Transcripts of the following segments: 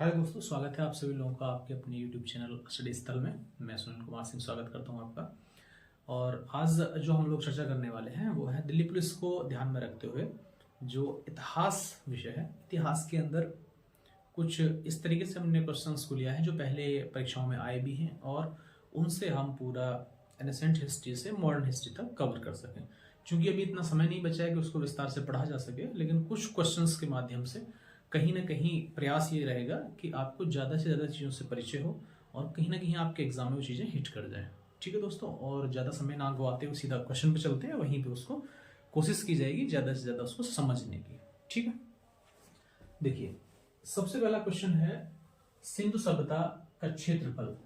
हाय दोस्तों, स्वागत है आप सभी लोगों का आपके अपने YouTube चैनल स्टडी स्थल में। मैं सुनील कुमार सिंह स्वागत करता हूं आपका। और आज जो हम लोग चर्चा करने वाले हैं वो है दिल्ली पुलिस को ध्यान में रखते हुए जो इतिहास विषय है। इतिहास के अंदर कुछ इस तरीके से हमने क्वेश्चंस को लिया है जो पहले परीक्षाओं में आए भी हैं और उनसे हम पूरा एनेसेंट हिस्ट्री से मॉडर्न हिस्ट्री तक कवर कर सकें। क्योंकि अभी इतना समय नहीं बचा है कि उसको विस्तार से पढ़ा जा सके, लेकिन कुछ क्वेश्चंस के माध्यम से कहीं ना कहीं प्रयास ये रहेगा कि आपको ज़्यादा से ज़्यादा चीज़ों से परिचय हो और कहीं ना कहीं आपके एग्जाम में वो चीज़ें हिट कर जाए। ठीक है दोस्तों, और ज़्यादा समय ना गवाते हुए सीधा क्वेश्चन पे चलते हैं, वहीं पे उसको कोशिश की जाएगी ज़्यादा से ज़्यादा उसको समझने की। ठीक है, देखिए सबसे पहला क्वेश्चन है सिंधु सभ्यता का क्षेत्रफल।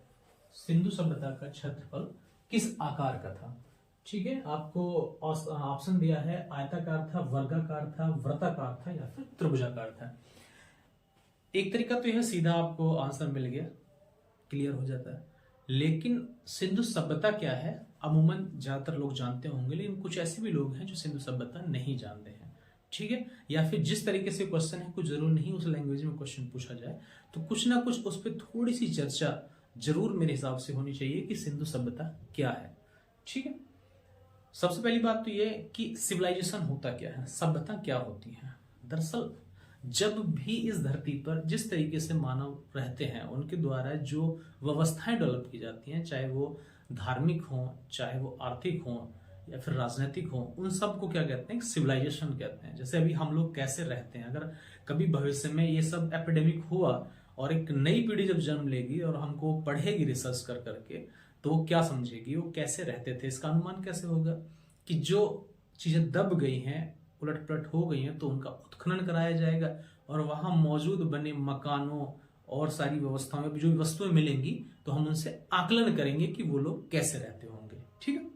सिंधु सभ्यता का क्षेत्रफल किस आकार का था? ठीक है, आपको ऑप्शन दिया है आयताकार था, वर्गाकार था, वृत्ताकार था या फिर त्रिभुजाकार था। एक तरीका तो यह सीधा आपको आंसर मिल गया, क्लियर हो जाता है। लेकिन सिंधु सभ्यता क्या है अमूमन ज्यादातर लोग जानते होंगे, लेकिन कुछ ऐसे भी लोग हैं जो सिंधु सभ्यता नहीं जानते हैं। ठीक है, या फिर जिस तरीके से क्वेश्चन है कुछ जरूर नहीं उस लैंग्वेज में क्वेश्चन पूछा जाए, तो कुछ ना कुछ उस पर थोड़ी सी चर्चा जरूर मेरे हिसाब से होनी चाहिए कि सिंधु सभ्यता क्या है। ठीक है, सबसे पहली बात तो ये कि सिविलाइजेशन होता क्या है, सभ्यता क्या होती है। दरअसल जब भी इस धरती पर जिस तरीके से मानव रहते हैं उनके द्वारा जो व्यवस्थाएं डेवलप की जाती हैं, चाहे वो धार्मिक हो, चाहे वो आर्थिक हो या फिर राजनीतिक हो, उन सब को क्या कहते हैं? सिविलाइजेशन कहते हैं। जैसे अभी हम लोग कैसे रहते हैं, अगर कभी भविष्य में ये सब एपिडेमिक हुआ और एक नई पीढ़ी जब जन्म लेगी और हमको पढ़ेगी रिसर्च कर करके, तो वो क्या समझेगी, वो कैसे रहते थे, इसका अनुमान कैसे होगा कि जो चीजें दब गई हैं, उलट पलट हो गई हैं, तो उनका उत्खनन कराया जाएगा और वहां मौजूद बने मकानों और सारी व्यवस्थाओं में जो वस्तुएं मिलेंगी तो हम उनसे आकलन करेंगे कि वो लोग कैसे रहते होंगे। ठीक है,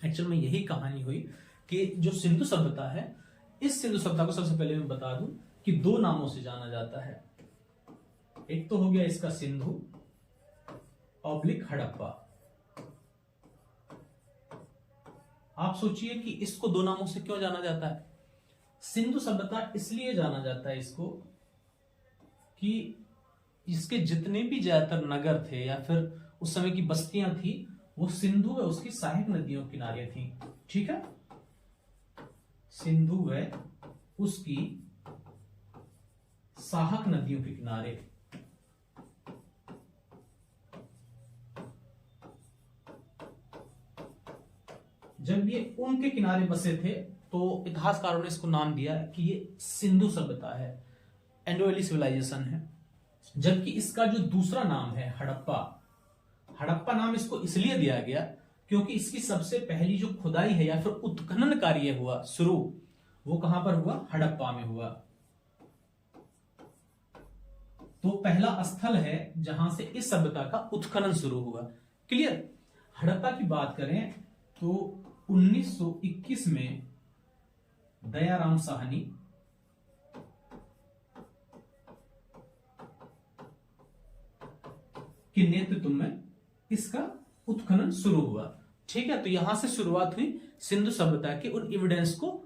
एक्चुअल में यही कहानी हुई कि जो सिंधु सभ्यता है, इस सिंधु सभ्यता को सबसे पहले मैं बता दूं कि दो नामों से जाना जाता है। एक तो हो गया इसका सिंधु ऑब्लिक हड़प्पा। आप सोचिए कि इसको दो नामों से क्यों जाना जाता है। सिंधु सभ्यता इसलिए जाना जाता है इसको कि इसके जितने भी ज्यादातर नगर थे या फिर उस समय की बस्तियां थी वो सिंधु व उसकी सहायक नदियों के किनारे थी। ठीक है, सिंधु व उसकी सहायक नदियों के किनारे। जब ये उनके किनारे बसे थे तो इतिहासकारों ने इसको नाम दिया कि ये सिंधु सभ्यता है, इंडो वैली सिविलाइजेशन है। जबकि इसका जो दूसरा नाम है हड़प्पा, हड़प्पा नाम इसको इसलिए दिया गया क्योंकि इसकी सबसे पहली जो खुदाई है या फिर उत्खनन कार्य हुआ शुरू, वो कहां पर हुआ? हड़प्पा में हुआ। तो पहला स्थल है जहां से इस सभ्यता का उत्खनन शुरू हुआ। क्लियर? हड़प्पा की बात करें तो 1921 में दयाराम साहनी के नेतृत्व में इसका उत्खनन शुरू हुआ। ठीक है, तो यहां से शुरुआत हुई सिंधु सभ्यता के उन एविडेंस को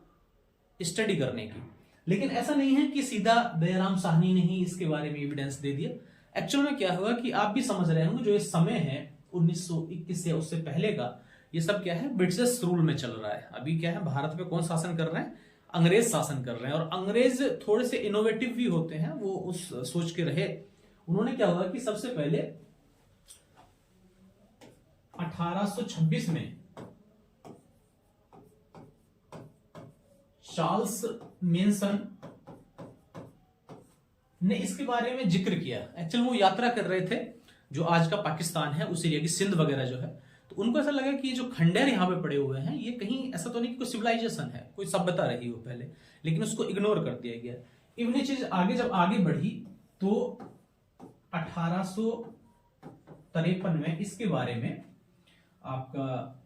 स्टडी करने की। लेकिन ऐसा नहीं है कि सीधा दयाराम साहनी ने ही इसके बारे में एविडेंस दे दिया। एक्चुअल में क्या हुआ कि आप भी समझ रहे होंगे, जो ये समय है 1921 या उससे पहले का, ये सब क्या है? ब्रिटिश रूल में चल रहा है। अभी क्या है, भारत पे कौन शासन कर रहे हैं? अंग्रेज शासन कर रहे हैं। और अंग्रेज थोड़े से इनोवेटिव भी होते हैं, वो उस सोच के रहे। उन्होंने क्या हुआ कि सबसे पहले 1826 में चार्ल्स मेंसन ने इसके बारे में जिक्र किया। एक्चुअली वो यात्रा कर रहे थे जो आज का पाकिस्तान है, उस एरिया की सिंध वगैरह जो है, तो उनको ऐसा लगा कि जो खंडहर यहाँ पे पड़े हुए हैं ये कहीं ऐसा तो नहीं कि कोई सिविलाइजेशन है, कोई सभ्यता रही हो पहले, लेकिन उसको इग्नोर कर दिया गया। इवनी चीज आगे जब आगे बढ़ी तो 1853 में इसके बारे में आपका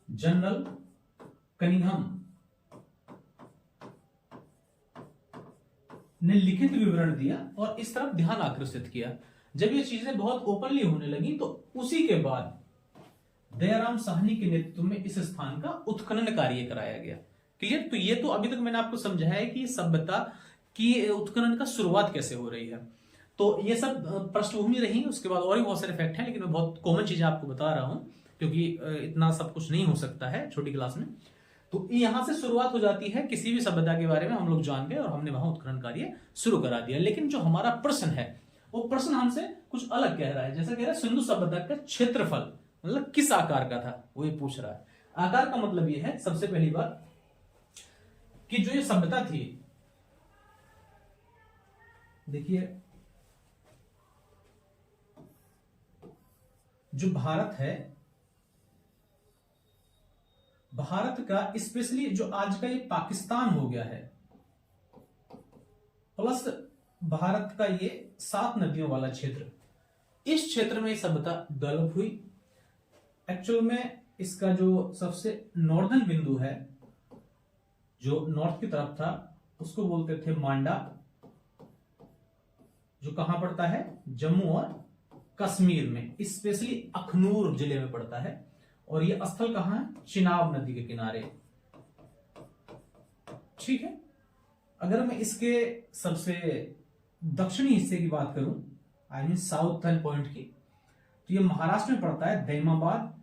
जनरल कनिंघम ने लिखित विवरण दिया और इस तरफ ध्यान आकर्षित किया। जब ये चीजें बहुत ओपनली होने लगी तो उसी के बाद दयाराम साहनी के नेतृत्व में इस स्थान का उत्खनन कार्य कराया गया। क्लियर? तो ये तो अभी तक मैंने आपको समझाया है कि सभ्यता कि उत्खनन का शुरुआत कैसे हो रही है। तो ये सब पृष्ठभूमि रही, उसके बाद और भी बहुत सारे फैक्ट हैं, लेकिन मैं बहुत कॉमन चीजें आपको बता रहा हूं क्योंकि इतना सब कुछ नहीं हो सकता है छोटी क्लास में। तो यहां से शुरुआत हो जाती है, किसी भी सभ्यता के बारे में हम लोग जान गए और हमने वहां उत्खनन कार्य शुरू करा दिया। लेकिन जो हमारा प्रश्न है वो प्रश्न हमसे कुछ अलग कह रहा है। जैसा कह रहा है सिंधु सभ्यता का क्षेत्रफल मतलब किस आकार का था, वो ये पूछ रहा है। आकार का मतलब ये है सबसे पहली बात कि जो ये सभ्यता थी, देखिए जो भारत है, भारत का स्पेशली जो आज का ये पाकिस्तान हो गया है, प्लस भारत का ये 7 नदियों वाला क्षेत्र, इस क्षेत्र में सभ्यता डेवलप हुई। एक्चुअल में इसका जो सबसे नॉर्दर्न बिंदु है, जो नॉर्थ की तरफ था, उसको बोलते थे मांडा, जो कहां पड़ता है, जम्मू और कश्मीर में, स्पेशली अखनूर जिले में पड़ता है। और ये स्थल कहां है, चिनाब नदी के किनारे। ठीक है, अगर मैं इसके सबसे दक्षिणी हिस्से की बात करूं, आई मीन साउथर्न पॉइंट की, तो ये महाराष्ट्र में पड़ता है, दैमाबाद।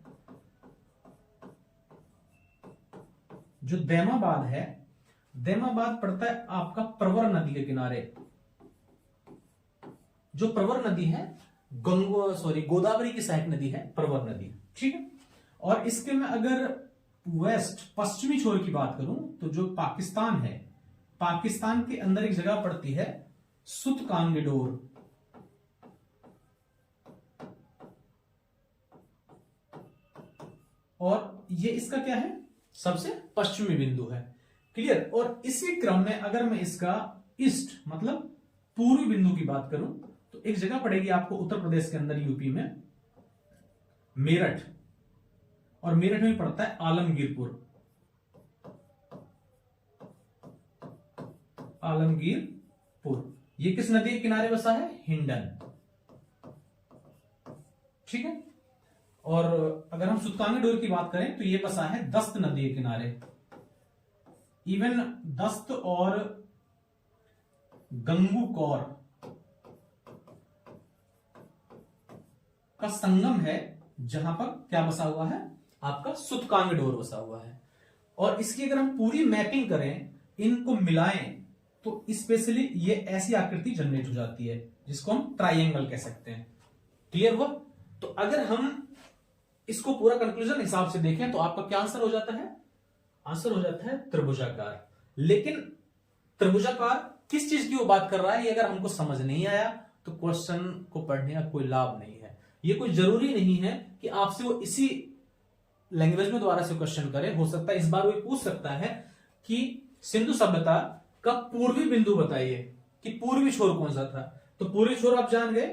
जो दैमाबाद है, दैमाबाद पड़ता है आपका प्रवर नदी के किनारे। जो प्रवर नदी है गोदावरी की सहायक नदी है प्रवर नदी। ठीक है, और इसके में अगर वेस्ट पश्चिमी छोर की बात करूं तो जो पाकिस्तान है, पाकिस्तान के अंदर एक जगह पड़ती है सुतकांगडोर। और ये इसका क्या है, सबसे पश्चिमी बिंदु है। क्लियर। और इसी क्रम में अगर मैं इसका ईस्ट मतलब पूर्वी बिंदु की बात करूं तो एक जगह पड़ेगी आपको उत्तर प्रदेश के अंदर, यूपी में, मेरठ। और मेरठ में पड़ता है आलमगीरपुर। आलमगीरपुर ये किस नदी के किनारे बसा है, हिंडन। ठीक है, और अगर हम सुतकांगडोर की बात करें तो ये बसा है दस्त नदी के किनारे। इवन दस्त और गंगूकौर का संगम है, जहां पर क्या बसा हुआ है, आपका सुतकांगडोर बसा हुआ है। और इसकी अगर हम पूरी मैपिंग करें, इनको मिलाएं, तो स्पेशली ये ऐसी आकृति जनरेट हो जाती है जिसको हम ट्राइंगल कह सकते हैं। क्लियर हुआ। तो अगर हम इसको पूरा कंक्लूजन हिसाब से देखें तो आपका क्या आंसर हो जाता है, आंसर हो जाता है त्रिभुजाकार। लेकिन त्रिभुजाकार किस चीज की वो बात कर रहा है, ये अगर हमको समझ नहीं आया तो क्वेश्चन को पढ़ने का कोई लाभ नहीं है। ये कोई जरूरी नहीं है कि आपसे वो इसी लैंग्वेज में दोबारा से क्वेश्चन करे। हो सकता है इस बार वो पूछ सकता है कि सिंधु सभ्यता का पूर्वी बिंदु बताइए, कि पूर्वी छोर कौन सा था। तो पूर्वी छोर आप जान गए,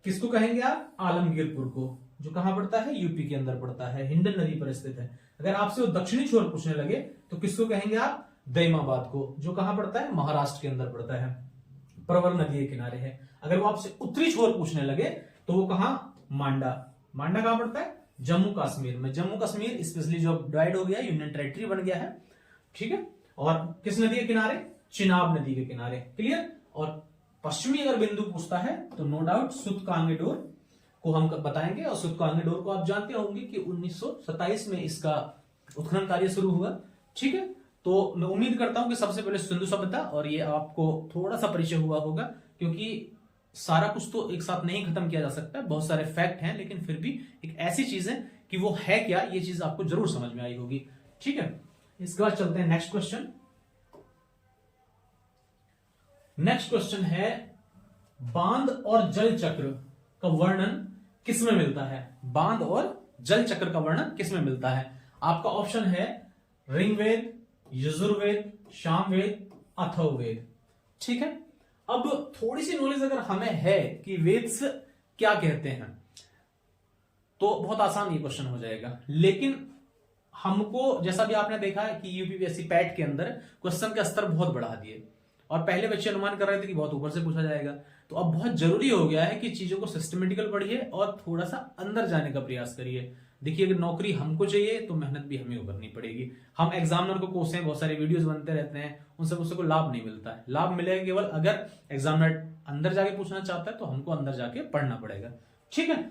किसको कहेंगे आप, आलमगीरपुर को, जो कहां पड़ता है, यूपी के अंदर पड़ता है, हिंडन नदी पर स्थित है। अगर आपसे वो दक्षिणी छोर पूछने लगे तो किसको कहेंगे आप, दैमाबाद को, जो कहां पड़ता है, महाराष्ट्र के अंदर पड़ता है, प्रवर नदी के किनारे है। अगर वो आपसे उत्तरी छोर पूछने लगे तो वो कहां, मांडा। मांडा कहां पड़ता है, जम्मू कश्मीर में। जम्मू कश्मीर स्पेशली जो डिवाइड हो गया, यूनियन टेरिटरी बन गया है। ठीक है, और किस नदी के किनारे, चिनाब नदी के किनारे। क्लियर। और पश्चिमी अगर बिंदु पूछता है तो नो डाउट सुतकांगडोर को हम बताएंगे। और सुतकांगडोर को आप जानते होंगे कि 1927 में इसका उत्खनन कार्य शुरू हुआ। ठीक है, तो मैं उम्मीद करता हूं कि सबसे पहले सिंधु सभ्यता, और ये आपको थोड़ा सा परिचय हुआ होगा, क्योंकि सारा कुछ तो एक साथ नहीं खत्म किया जा सकता, बहुत सारे फैक्ट हैं, लेकिन फिर भी एक ऐसी चीज है कि वो है क्या, ये चीज आपको जरूर समझ में आई होगी। ठीक है, इसके बाद चलते हैं नेक्स्ट क्वेश्चन। नेक्स्ट क्वेश्चन है, बांध और जल चक्र का वर्णन किसमें मिलता है। बांध और जल चक्र का वर्णन किसमें मिलता है। आपका ऑप्शन है ऋग्वेद, यजुर्वेद, सामवेद, अथर्ववेद। ठीक है, अब थोड़ी सी नॉलेज अगर हमें है कि वेद्स क्या कहते हैं तो बहुत आसान ये क्वेश्चन हो जाएगा। लेकिन हमको, जैसा भी आपने देखा है कि यूपीपीएससी पैट के अंदर क्वेश्चन का स्तर बहुत बढ़ा दिए, और पहले बच्चे अनुमान कर रहे थे कि बहुत ऊपर से पूछा जाएगा। तो अब बहुत जरूरी हो गया है कि चीजों को सिस्टमेटिकल पढ़िए और थोड़ा सा अंदर जाने का प्रयास करिए। देखिए अगर नौकरी हमको चाहिए तो मेहनत भी हमें करनी पड़ेगी। हम एग्जामिनर को कोसते हैं, बहुत सारे वीडियोस बनते रहते हैं, उनसे उसको लाभ नहीं मिलता है। लाभ मिलेगा केवल अगर एग्जामिनर अंदर जाके पूछना चाहता है तो हमको अंदर जाके पढ़ना पड़ेगा। ठीक है,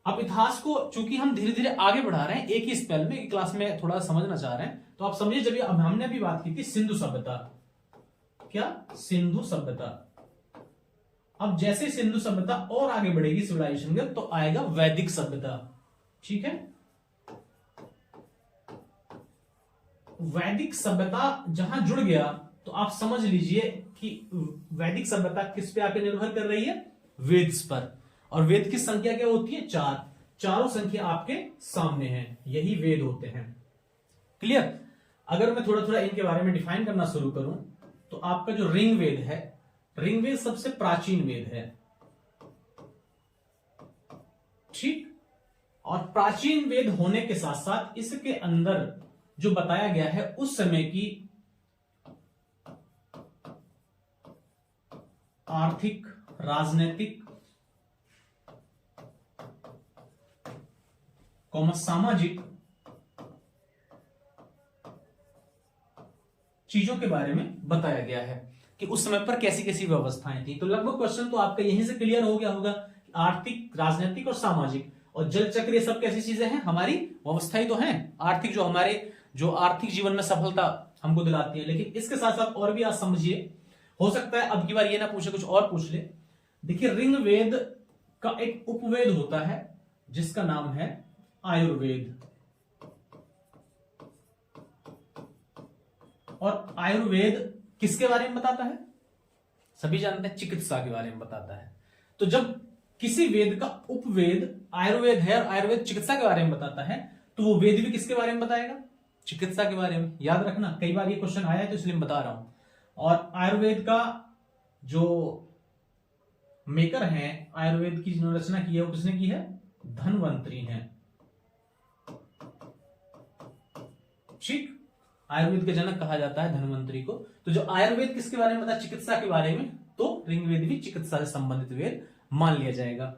अब इतिहास को चूंकि हम धीरे धीरे आगे बढ़ा रहे हैं, एक ही स्पेल में, एक क्लास में थोड़ा समझना चाह रहे हैं, तो आप समझिए जब अब हमने भी बात की थी सिंधु सभ्यता, क्या सिंधु सभ्यता। अब जैसे सिंधु सभ्यता और आगे बढ़ेगी सिविलाइजेशन के, तो आएगा वैदिक सभ्यता। ठीक है, वैदिक सभ्यता जहां जुड़ गया तो आप समझ लीजिए कि वैदिक सभ्यता किस पे आकर निर्भर कर रही है, वेद पर। और वेद की संख्या क्या होती है, 4। चारों संख्या आपके सामने है, यही वेद होते हैं। क्लियर। अगर मैं थोड़ा थोड़ा इनके बारे में डिफाइन करना शुरू करूं तो आपका जो ऋग्वेद है, ऋग्वेद सबसे प्राचीन वेद है। ठीक, और प्राचीन वेद होने के साथ साथ इसके अंदर जो बताया गया है उस समय की आर्थिक, राजनीतिक, सामाजिक चीजों के बारे में बताया गया है कि उस समय पर कैसी कैसी व्यवस्थाएं थी। तो लगभग क्वेश्चन तो आपका यहीं से क्लियर हो गया होगा। आर्थिक, राजनीतिक और सामाजिक और जल चक्र, ये सब कैसी चीजें हैं, हमारी व्यवस्थाएं तो हैं। आर्थिक जो हमारे जो आर्थिक जीवन में सफलता हमको दिलाती है, लेकिन इसके साथ साथ और भी आज समझिए, हो सकता है अब की बार ये ना पूछे, कुछ और पूछ ले। देखिए ऋग्वेद का एक उपवेद होता है जिसका नाम है आयुर्वेद। और आयुर्वेद किसके बारे में बताता है, सभी जानते हैं, चिकित्सा के बारे में बताता है। तो जब किसी वेद का उपवेद आयुर्वेद है और आयुर्वेद चिकित्सा के बारे में बताता है, तो वो वेद भी किसके बारे में बताएगा, चिकित्सा के बारे में। याद रखना, कई बार ये क्वेश्चन आया है तो इसलिए मैं बता रहा हूं। और आयुर्वेद का जो मेकर है, आयुर्वेद की जिन्होंने रचना की है, वो किसने की है, धन्वंतरी है। ठीक, आयुर्वेद के जनक कहा जाता है धन्वंतरी को। तो जो आयुर्वेद किसके बारे में बताया, चिकित्सा के बारे में, तो ऋग्वेद भी चिकित्सा से संबंधित वेद मान लिया जाएगा।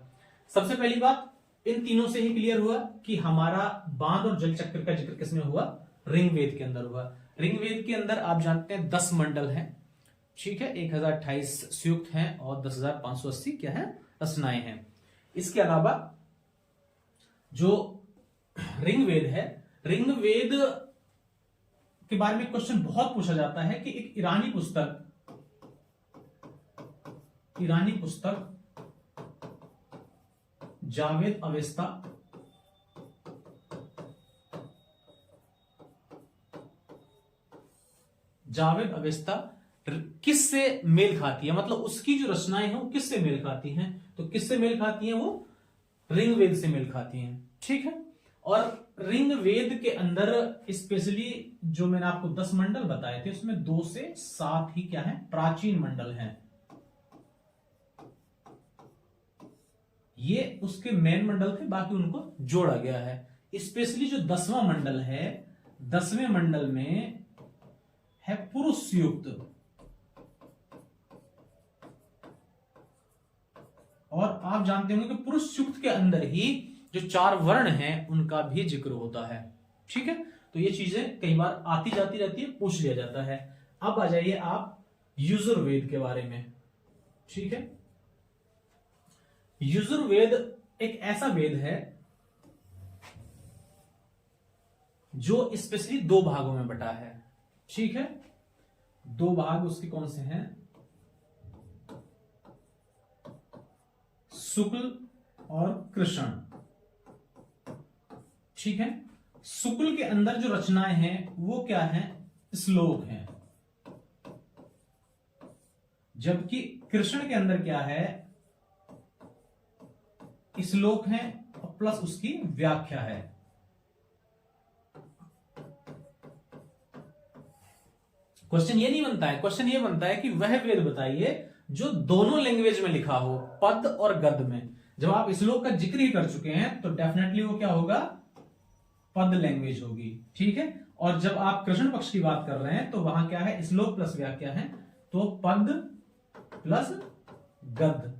सबसे पहली बात, इन तीनों से ही क्लियर हुआ कि हमारा बांध और जल चक्र का जिक्र किसमें हुआ, ऋग्वेद के अंदर हुआ। ऋग्वेद के अंदर आप जानते हैं 10 मंडल हैं। ठीक है, 1028 सूक्त हैं और 10,580 क्या है, रचनाएं हैं। इसके अलावा जो ऋग्वेद है, ऋग्वेद के बारे में क्वेश्चन बहुत पूछा जाता है कि एक ईरानी पुस्तक जावेद अवेस्ता किससे मेल खाती है, मतलब उसकी जो रचनाएं हैं वो किससे मेल खाती हैं, तो किससे मेल खाती हैं, वो ऋग्वेद से मेल खाती हैं। ठीक है, और ऋग्वेद के अंदर स्पेशली जो मैंने आपको 10 मंडल बताए थे, उसमें 2 से 7 ही क्या है, प्राचीन मंडल हैं। ये उसके मेन मंडल थे, बाकी उनको जोड़ा गया है। स्पेशली जो 10वां मंडल है, 10वें मंडल में है पुरुष युक्त, और आप जानते होंगे कि पुरुष युक्त के अंदर ही जो 4 वर्ण हैं उनका भी जिक्र होता है। ठीक है, तो ये चीजें कई बार आती जाती रहती है, पूछ लिया जाता है। अब आ जाइए आप यजुर्वेद के बारे में। ठीक है, यजुर्वेद एक ऐसा वेद है जो स्पेशली 2 भागों में बटा है। ठीक है, 2 भाग उसके कौन से हैं, शुक्ल और कृष्ण। ठीक है, शुक्ल के अंदर जो रचनाएं हैं वो क्या हैं, श्लोक हैं, जबकि कृष्ण के अंदर क्या है, श्लोक है प्लस उसकी व्याख्या है। क्वेश्चन ये नहीं बनता है, क्वेश्चन ये बनता है कि वह वेद बताइए जो दोनों लैंग्वेज में लिखा हो, पद और गद्य में। जब आप श्लोक का जिक्र ही कर चुके हैं तो डेफिनेटली वो क्या होगा, पद लैंग्वेज होगी। ठीक है, और जब आप कृष्ण पक्ष की बात कर रहे हैं तो वहां क्या है, श्लोक प्लस व्याख्या है, तो पद प्लस गद्य।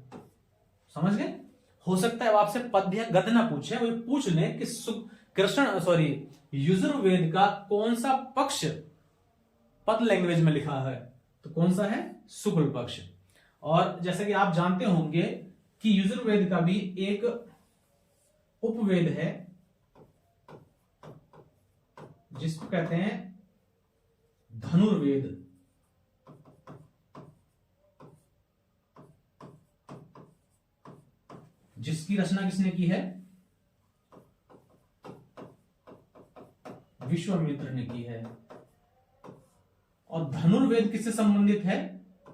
समझ गए। हो सकता है वो आपसे पद्य या गद्य ना पूछे, वो पूछ लें कि यजुर्वेद का कौन सा पक्ष पद लैंग्वेज में लिखा है? तो कौन सा है? शुक्ल पक्ष। और जैसे कि आप जानते होंगे कि यजुर्वेद का भी एक उपवेद है जिसको कहते हैं धनुर्वेद। जिसकी रचना किसने की है? विश्वामित्र ने की है। और धनुर्वेद किससे संबंधित है?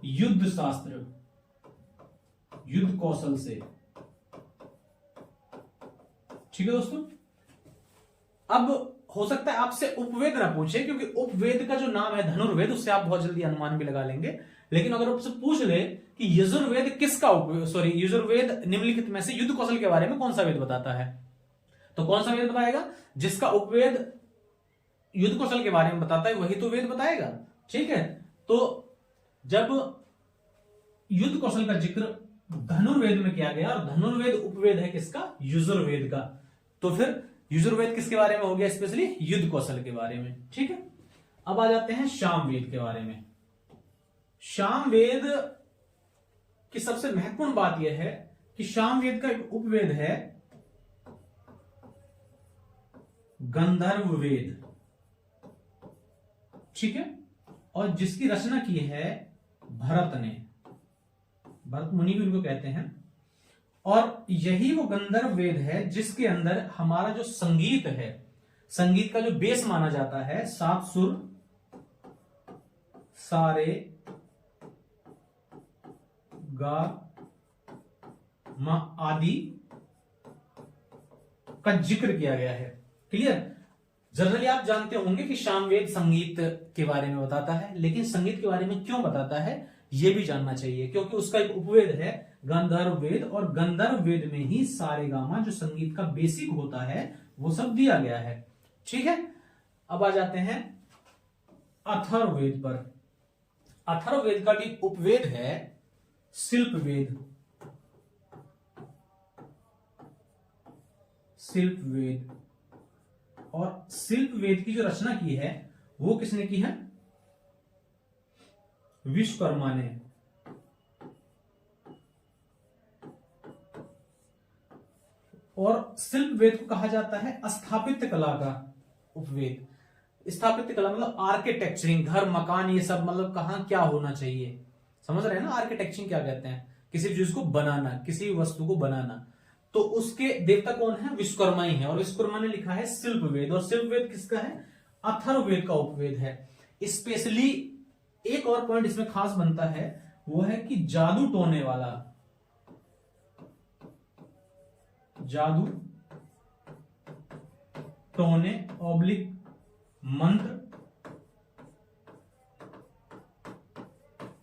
युद्ध शास्त्र, युद्ध कौशल से। ठीक है दोस्तों। अब हो सकता है आपसे उपवेद ना पूछे, क्योंकि उपवेद का जो नाम है धनुर्वेद, उससे आप बहुत जल्दी अनुमान भी लगा लेंगे। लेकिन अगर आपसे पूछ ले कि यजुर्वेद किसका यजुर्वेद निम्नलिखित में से युद्ध कौशल के बारे में कौन सा वेद बताता है, तो कौन सा वेद बताएगा? जिसका उपवेद युद्ध कौशल के बारे में बताता है वही तो वेद बताएगा। ठीक है। तो जब युद्ध कौशल का जिक्र धनुर्वेद में किया गया और धनुर्वेद उपवेद है किसका? यजुर्वेद का, तो फिर यजुर्वेद किसके बारे में हो गया? स्पेशली युद्ध कौशल के बारे में। ठीक है। अब आ जाते हैं सामवेद के बारे में। सामवेद की सबसे महत्वपूर्ण बात यह है कि सामवेद का एक उपवेद है गंधर्व वेद। ठीक है। और जिसकी रचना की है भरत ने, भरत मुनि भी उनको कहते हैं। और यही वो गंधर्व वेद है जिसके अंदर हमारा जो संगीत है, संगीत का जो बेस माना जाता है, 7 सुर, सारे, गा, मा आदि का जिक्र किया गया है। क्लियर। जनरली आप जानते होंगे कि सामवेद संगीत के बारे में बताता है, लेकिन संगीत के बारे में क्यों बताता है यह भी जानना चाहिए, क्योंकि उसका एक उपवेद है गंधर्व वेद, और गंधर्व वेद में ही सारेगामा जो संगीत का बेसिक होता है वो सब दिया गया है। ठीक है। अब आ जाते हैं अथर्ववेद पर। अथर्ववेद का भी उपवेद है शिल्पवेद। शिल्पवेद। और शिल्पवेद की जो रचना की है वो किसने की है? विश्वकर्मा ने। और शिल्पवेद को कहा जाता है स्थापत्य कला का उपवेद। स्थापत्य कला मतलब आर्किटेक्चरिंग, घर मकान ये सब, मतलब कहां क्या होना चाहिए, समझ रहे हैं ना? आर्किटेक्चरिंग क्या कहते हैं? किसी चीज को बनाना, किसी वस्तु को बनाना। तो उसके देवता कौन है? विश्वकर्मा ही है। और विश्वकर्मा ने लिखा है शिल्पवेद। और शिल्पवेद किसका है? अथर्ववेद का उपवेद है। स्पेशली एक और पॉइंट इसमें खास बनता है, वो है कि जादू टोने वाला, जादू टोने ऑब्लिक मंत्र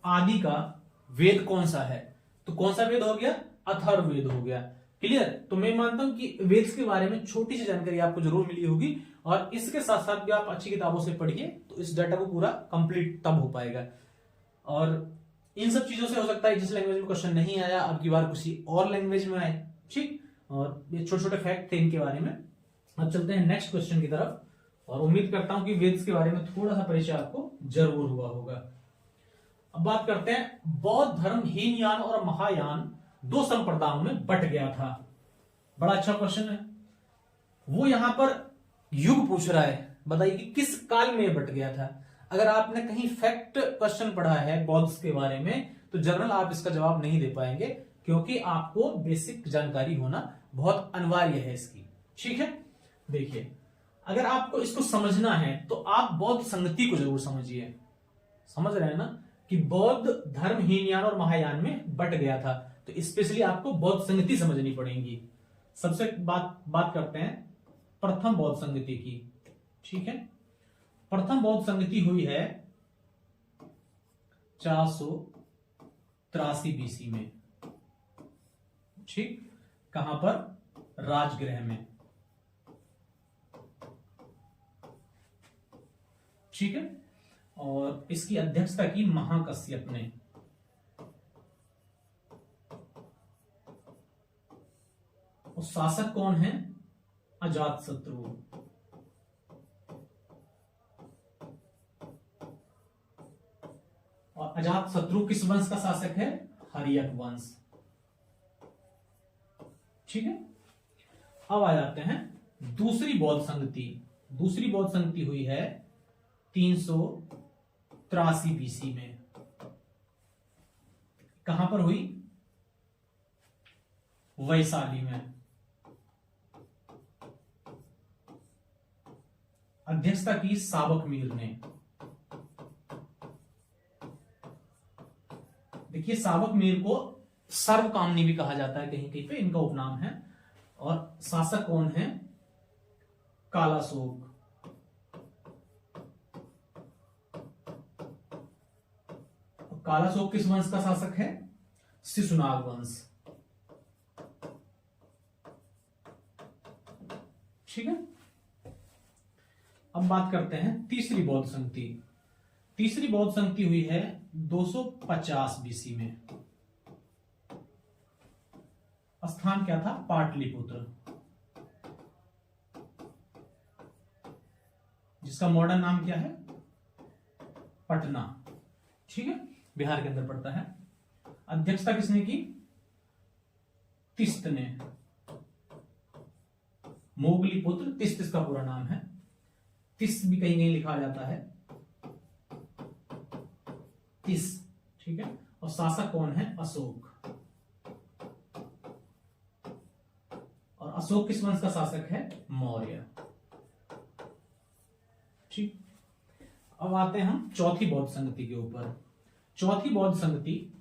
आदि का वेद कौन सा है? तो कौन सा वेद हो गया? अथर्ववेद हो गया। क्लियर। तो मैं मानता हूं कि वेद के बारे में छोटी सी जानकारी आपको जरूर मिली होगी, और इसके साथ साथ भी आप अच्छी किताबों से पढ़िए तो इस डाटा को पूरा कंप्लीट तब हो पाएगा। और इन सब चीजों से हो सकता है जिस लैंग्वेज में क्वेश्चन नहीं आया अब की बार किसी और लैंग्वेज में आए। ठीक। और ये छोटे छोटे फैक्ट थे इनके बारे में। अब चलते हैं नेक्स्ट क्वेश्चन की तरफ, और उम्मीद करता हूं कि वेद के बारे में थोड़ा सा परिचय आपको जरूर हुआ होगा। अब बात करते हैं, बौद्ध धर्म हीनयान और महायान 2 संप्रदायों में बट गया था। बड़ा अच्छा क्वेश्चन है। वो यहां पर युग पूछ रहा है, बताइए कि किस काल में बट गया था। अगर आपने कहीं फैक्ट क्वेश्चन पढ़ा है बौद्ध के बारे में तो जनरल आप इसका जवाब नहीं दे पाएंगे, क्योंकि आपको बेसिक जानकारी होना बहुत अनिवार्य है इसकी। ठीक है। देखिए, अगर आपको इसको समझना है तो आप बौद्ध संगति को जरूर समझिए। समझ रहे हैं ना कि बौद्ध धर्म हीनयान और महायान में बट गया था, तो स्पेशली आपको बौद्ध संगति समझनी पड़ेगी। सबसे बात करते हैं प्रथम बौद्ध संगति की। ठीक है। प्रथम बौद्ध संगति हुई है 483 बीसी में। ठीक। कहां पर? राजगृह में। ठीक है। और इसकी अध्यक्षता की महाकश्यप ने। और शासक कौन है? अजातशत्रु। अजात शत्रु किस वंश का शासक है? हर्यक वंश। ठीक है, अब आ जाते हैं दूसरी बौद्ध संगति। दूसरी बौद्ध संगति हुई है 383 बीसी में। कहां पर हुई? वैशाली में। अध्यक्षता की साबक मीर ने। देखिए, साबक मीर को सर्वकामनी भी कहा जाता है कहीं कहीं पे, इनका उपनाम है। और शासक कौन है? कालाशोक। कालाशोक किस वंश का शासक है? शिशुनाग वंश। ठीक है, अब बात करते हैं तीसरी बौद्ध संगति। तीसरी बौद्ध संगति हुई है 250 बीसी में। स्थान क्या था? पाटलिपुत्र, जिसका मॉडर्न नाम क्या है? पटना। ठीक है, बिहार के अंदर पड़ता है। अध्यक्षता किसने की? तिस्त ने। मोगली पुत्र तिस्त इसका पूरा नाम है। तिस्त भी कहीं कहीं लिखा जाता है तिस। ठीक है, और शासक कौन है? अशोक। और अशोक किस वंश का शासक है? मौर्य। ठीक, अब आते हैं हम चौथी बौद्ध संगति के ऊपर। चौथी बौद्ध संगति,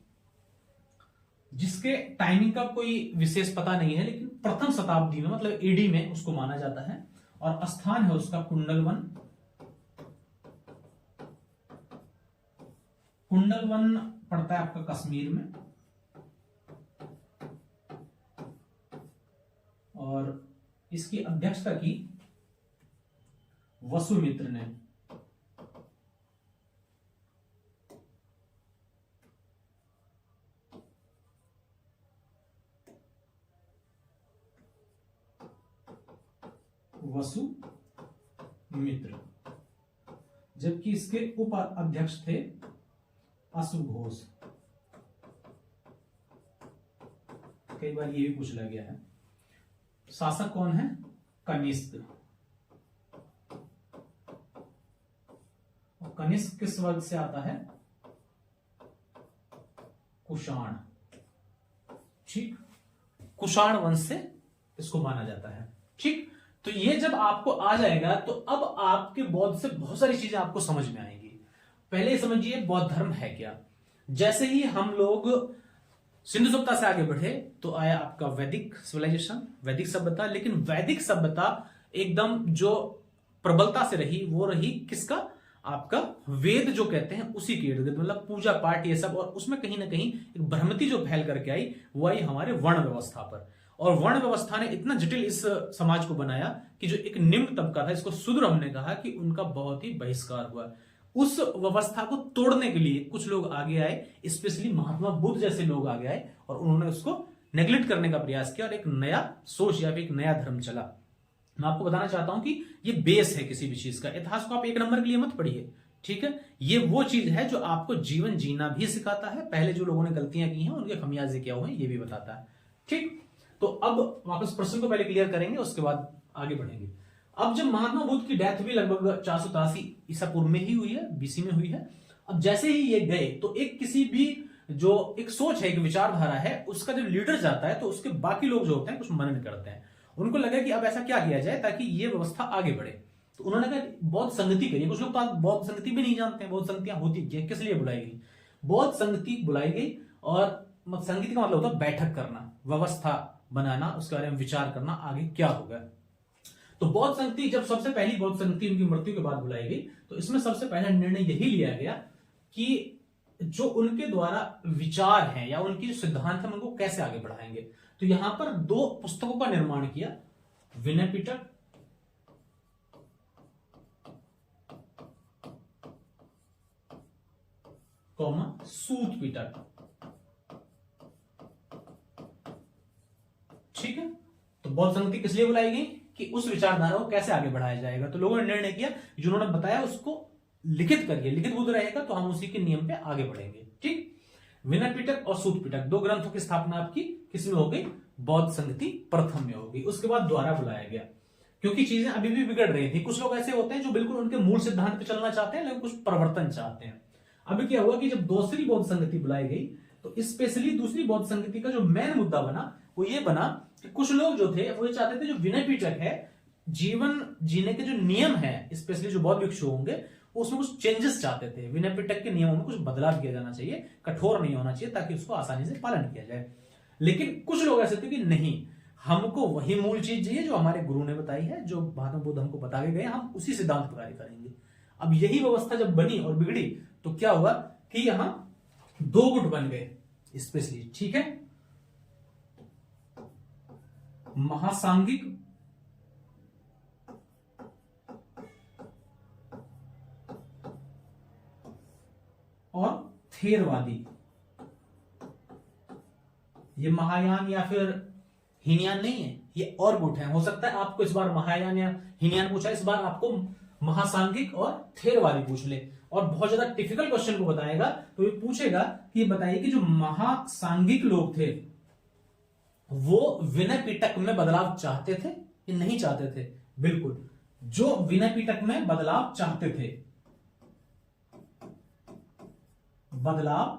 जिसके टाइमिंग का कोई विशेष पता नहीं है, लेकिन प्रथम शताब्दी में मतलब एडी में उसको माना जाता है। और स्थान है उसका कुंडलवन। कुंडलवन पड़ता है आपका कश्मीर में। और इसकी अध्यक्षता की वसुमित्र ने। वसुमित्र, जबकि इसके उप अध्यक्ष थे अशुघोष। कई बार ये भी पूछा गया है। शासक कौन है? कनिष्क। और कनिष्क किस वर्ग से आता है? कुषाण। ठीक, कुषाण वंश से इसको माना जाता है। ठीक, तो ये जब आपको आ जाएगा तो अब आपके बौद्ध से बहुत सारी चीजें आपको समझ में आएंगी। पहले समझिए बौद्ध धर्म है क्या। जैसे ही हम लोग सिंधु सभ्यता से आगे बढ़े तो आया आपका वैदिक सिविलाइजेशन, वैदिक सभ्यता। लेकिन वैदिक सभ्यता एकदम जो प्रबलता से रही वो रही किसका? आपका वेद जो कहते हैं उसी के इर्द गिर्द, मतलब पूजा पाठ ये सब। और उसमें कहीं ना कहीं एक भ्रमति जो फैल करके आई वो आई हमारे वर्ण व्यवस्था पर। और वर्ण व्यवस्था ने इतना जटिल इस समाज को बनाया कि जो एक निम्न तबका था, इसको शूद्र हमने कहा, कि उनका बहुत ही बहिष्कार हुआ। उस व्यवस्था को तोड़ने के लिए कुछ लोग आगे आए, स्पेशली महात्मा बुद्ध जैसे लोग आगे आए और उन्होंने उसको नेग्लेक्ट करने का प्रयास किया और एक नया सोच या फिर एक नया धर्म चला। मैं आपको बताना चाहता हूं कि ये बेस है किसी भी चीज का। इतिहास को आप एक नंबर के लिए मत पढ़िए, ठीक है। ये वो चीज है जो आपको जीवन जीना भी सिखाता है, पहले जो लोगों ने गलतियां की हैं उनके खमियाजे क्या हुए ये भी बताता है, ठीक। तो अब वापस प्रश्न को पहले क्लियर करेंगे, उसके बाद आगे बढ़ेंगे। अब जब महात्मा बुद्ध की डेथ भी लगभग 483 ईसा पूर्व में ही हुई है, बीसी में हुई है। अब जैसे ही ये गए तो एक किसी भी जो एक सोच है, एक विचारधारा है, उसका जब लीडर जाता है तो उसके बाकी लोग जो होते हैं कुछ मनन करते हैं। उनको लगा कि अब ऐसा क्या किया जाए ताकि ये व्यवस्था आगे बढ़े। तो उन्होंने कहा बौद्ध संगति करिए। कुछ लोग तो बौद्ध संगति भी नहीं जानते हैं, बौद्ध संगतियां होती क्या, किस लिए बुलाई गई। बौद्ध संगति बुलाई गई और संगति का मतलब होता है बैठक करना, व्यवस्था बनाना, उसके बारे में विचार करना आगे क्या होगा। तो बौद्ध संगति जब सबसे पहली बौद्ध संगति उनकी मृत्यु के बाद बुलाई गई तो इसमें सबसे पहला निर्णय यही लिया गया कि जो उनके द्वारा विचार हैं या उनकी जो सिद्धांत है उनको कैसे आगे बढ़ाएंगे। तो यहां पर 2 पुस्तकों का निर्माण किया, विनय पिटक सूत पिटक, ठीक है। तो बौद्ध संगति किस लिए बुलाई गई कि उस विचारधारा को कैसे आगे बढ़ाया जाएगा। तो लोगों ने निर्णय किया जो उन्होंने बताया उसको लिखित करिए, लिखित बुद्ध रहेगा तो हम उसी के नियम पे आगे बढ़ेंगे। ठीक। विनय पिटक और सूत पिटक दो ग्रंथों की स्थापना आपकी किसमें हो गई? बौद्ध संगति प्रथम में होगी। उसके बाद द्वारा बुलाया गया, क्योंकि चीजें अभी भी बिगड़ रही थी। कुछ लोग ऐसे होते हैं जो बिल्कुल उनके मूल सिद्धांत पे चलना चाहते हैं, लेकिन कुछ परिवर्तन चाहते हैं। अभी क्या हुआ कि जब दूसरी बौद्ध संगति बुलाई गई तो स्पेशली दूसरी बौद्ध संगति का जो मेन मुद्दा बना वो ये बना कि कुछ लोग जो थे वो ये चाहते थे जो विनय पिटक है, जीवन जीने के जो नियम है, स्पेशली जो बौद्ध भिक्षु होंगे, उसमें कुछ चेंजेस चाहते थे। विनय पिटक के नियमों में कुछ बदलाव किया जाना चाहिए, कठोर नहीं होना चाहिए, ताकि उसको आसानी से पालन किया जाए। लेकिन कुछ लोग ऐसे थे कि नहीं, हमको वही मूल चीज चाहिए जो हमारे गुरु ने बताई है, जो महात्मा बुद्ध हमको बता के गए, हम उसी सिद्धांत पर कार्य करेंगे। अब यही व्यवस्था जब बनी और बिगड़ी तो क्या हुआ कि यहां दो गुट बन गए स्पेशली, ठीक है। महासांगिक और थेरवादी। ये महायान या फिर हीनयान नहीं है, ये और गुट है। हो सकता है आपको इस बार महायान या हीनयान पूछा, इस बार आपको महासांगिक और थेरवादी पूछ ले, और बहुत ज्यादा टिपिकल क्वेश्चन को बताएगा। तो ये पूछेगा कि बताइए कि जो महासांगिक लोग थे वो विनय पिटक में बदलाव चाहते थे कि नहीं चाहते थे? बिल्कुल, जो विनय पिटक में बदलाव चाहते थे, बदलाव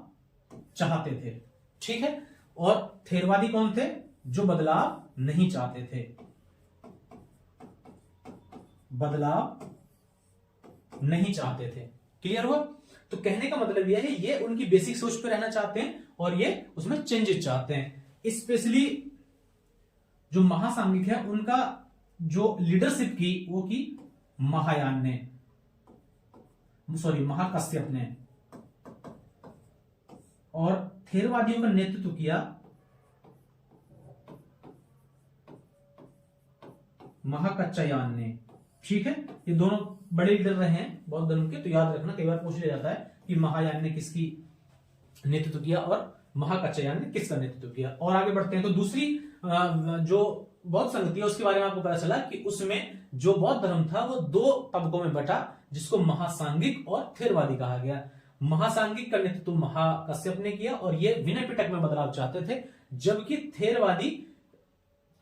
चाहते थे, ठीक है। और थेरवादी कौन थे? जो बदलाव नहीं चाहते थे, बदलाव नहीं चाहते थे। क्लियर हुआ? तो कहने का मतलब यह है, ये उनकी बेसिक सोच पे रहना चाहते हैं और ये उसमें चेंजेस चाहते हैं। स्पेशली जो महासांगिक है उनका जो लीडरशिप की वो की महायान ने, सॉरी महाकश्यप ने, और थेरवादियों का नेतृत्व किया महाकच्चायान ने, ठीक है। ये दोनों बड़े लीडर रहे हैं बौद्ध धर्म के, तो याद रखना, कई बार पूछ लिया जाता है कि महायान ने किसकी नेतृत्व किया और महाकच्चायान ने किसका नेतृत्व किया। और आगे बढ़ते हैं तो दूसरी जो बौद्ध संगति है उसके बारे में आपको पता चला कि उसमें जो बौद्ध धर्म था वो दो तबकों में बटा, जिसको महासांगिक और थेरवादी कहा गया। महासांगिक का नेतृत्व महाकश्यप ने किया और ये विनय पिटक में बदलाव चाहते थे, जबकि थेरवादी